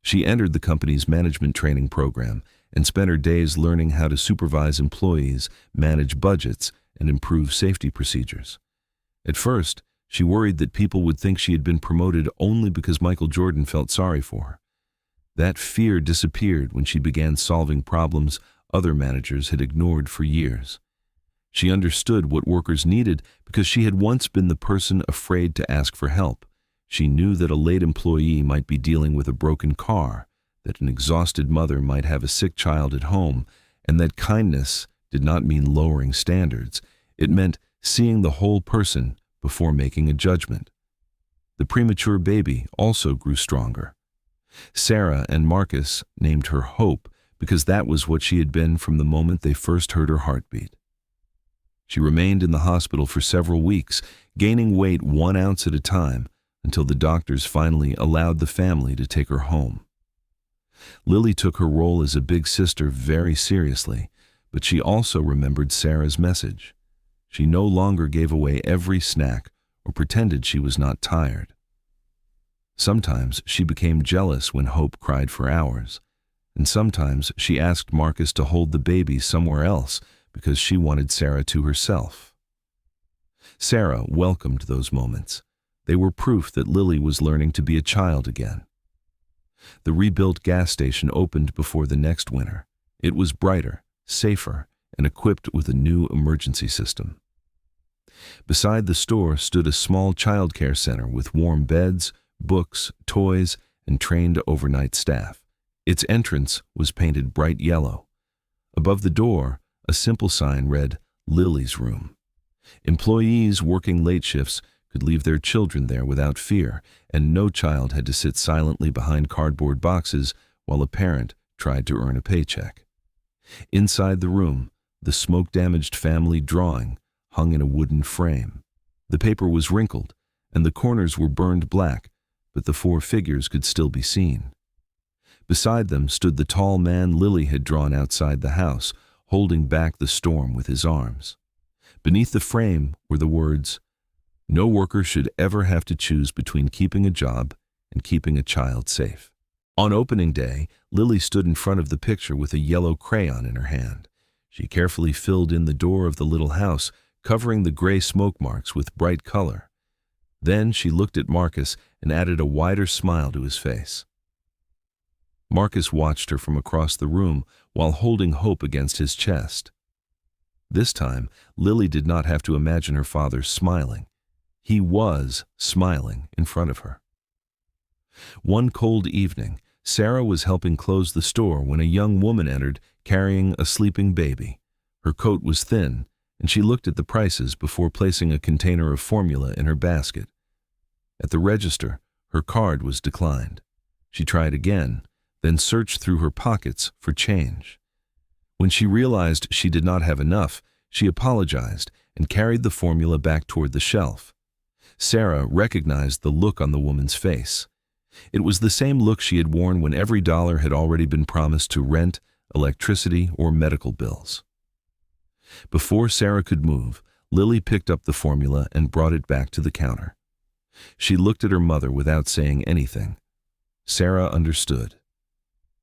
She entered the company's management training program and spent her days learning how to supervise employees, manage budgets, and improve safety procedures. At first, she worried that people would think she had been promoted only because Michael Jordan felt sorry for her. That fear disappeared when she began solving problems other managers had ignored for years. She understood what workers needed because she had once been the person afraid to ask for help. She knew that a late employee might be dealing with a broken car, that an exhausted mother might have a sick child at home, and that kindness did not mean lowering standards. It meant seeing the whole person before making a judgment. The premature baby also grew stronger. Sarah and Marcus named her Hope because that was what she had been from the moment they first heard her heartbeat. She remained in the hospital for several weeks, gaining weight 1 ounce at a time, until the doctors finally allowed the family to take her home. Lily took her role as a big sister very seriously, but she also remembered Sarah's message. She no longer gave away every snack or pretended she was not tired. Sometimes she became jealous when Hope cried for hours, and sometimes she asked Marcus to hold the baby somewhere else because she wanted Sarah to herself. Sarah welcomed those moments. They were proof that Lily was learning to be a child again. The rebuilt gas station opened before the next winter. It was brighter, safer, and equipped with a new emergency system. Beside the store stood a small child care center with warm beds, books, toys, and trained overnight staff. Its entrance was painted bright yellow. Above the door, a simple sign read, "Lily's Room." Employees working late shifts could leave their children there without fear, and no child had to sit silently behind cardboard boxes while a parent tried to earn a paycheck. Inside the room, the smoke-damaged family drawing hung in a wooden frame. The paper was wrinkled, and the corners were burned black, but the 4 figures could still be seen. Beside them stood the tall man Lily had drawn outside the house, holding back the storm with his arms. Beneath the frame were the words, "No worker should ever have to choose between keeping a job and keeping a child safe." On opening day, Lily stood in front of the picture with a yellow crayon in her hand. She carefully filled in the door of the little house, covering the gray smoke marks with bright color. Then she looked at Marcus and added a wider smile to his face. Marcus watched her from across the room while holding hope against his chest. This time, Lily did not have to imagine her father smiling. He was smiling in front of her. One cold evening, Sarah was helping close the store when a young woman entered carrying a sleeping baby. Her coat was thin, and she looked at the prices before placing a container of formula in her basket. At the register, her card was declined. She tried again, then searched through her pockets for change. When she realized she did not have enough, she apologized and carried the formula back toward the shelf. Sarah recognized the look on the woman's face. It was the same look she had worn when every dollar had already been promised to rent, electricity, or medical bills. Before Sarah could move, Lily picked up the formula and brought it back to the counter. She looked at her mother without saying anything. Sarah understood.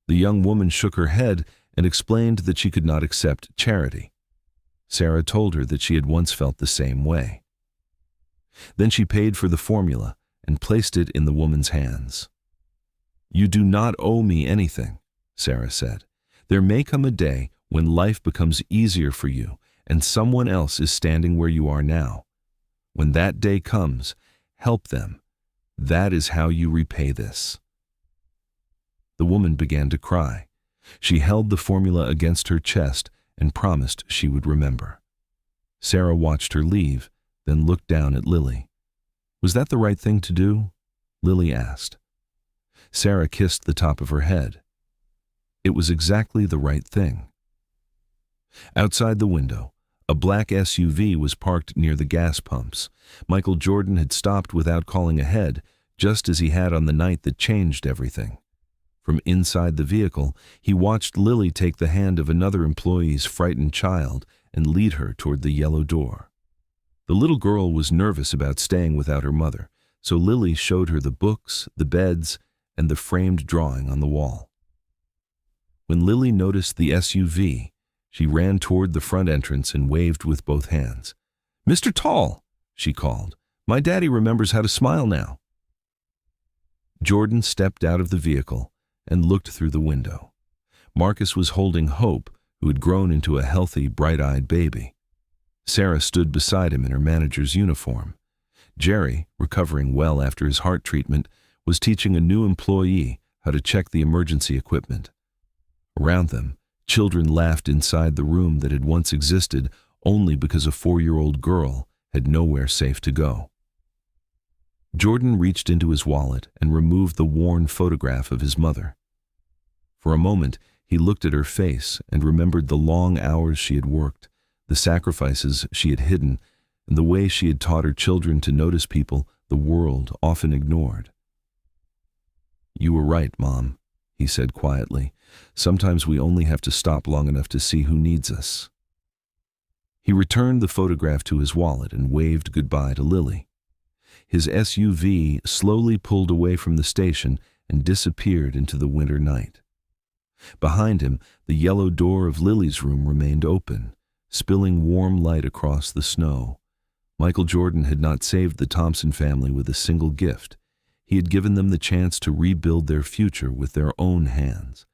The young woman shook her head and explained that she could not accept charity. Sarah told her that she had once felt the same way. Then she paid for the formula and placed it in the woman's hands. "You do not owe me anything," Sarah said. "There may come a day when life becomes easier for you and someone else is standing where you are now. When that day comes, help them. That is how you repay this." The woman began to cry. She held the formula against her chest and promised she would remember. Sarah watched her leave, then looked down at Lily. "Was that the right thing to do?" Lily asked. Sarah kissed the top of her head. It was exactly the right thing. Outside the window, a black SUV was parked near the gas pumps. Michael Jordan had stopped without calling ahead, just as he had on the night that changed everything. From inside the vehicle, he watched Lily take the hand of another employee's frightened child and lead her toward the yellow door. The little girl was nervous about staying without her mother, so Lily showed her the books, the beds, and the framed drawing on the wall. When Lily noticed the SUV, she ran toward the front entrance and waved with both hands. "Mr. Tall," she called, "my daddy remembers how to smile now." Jordan stepped out of the vehicle and looked through the window. Marcus was holding Hope, who had grown into a healthy, bright-eyed baby. Sarah stood beside him in her manager's uniform. Jerry, recovering well after his heart treatment, was teaching a new employee how to check the emergency equipment. Around them, children laughed inside the room that had once existed only because a 4-year-old girl had nowhere safe to go. Jordan reached into his wallet and removed the worn photograph of his mother. For a moment, he looked at her face and remembered the long hours she had worked, the sacrifices she had hidden, and the way she had taught her children to notice people the world often ignored. "You were right, Mom," he said quietly. "Sometimes we only have to stop long enough to see who needs us." He returned the photograph to his wallet and waved goodbye to Lily. His SUV slowly pulled away from the station and disappeared into the winter night. Behind him, the yellow door of Lily's room remained open, spilling warm light across the snow. Michael Jordan had not saved the Thompson family with a single gift. He had given them the chance to rebuild their future with their own hands.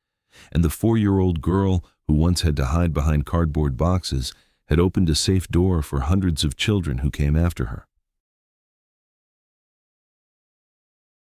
And the 4-year-old girl, who once had to hide behind cardboard boxes, had opened a safe door for hundreds of children who came after her.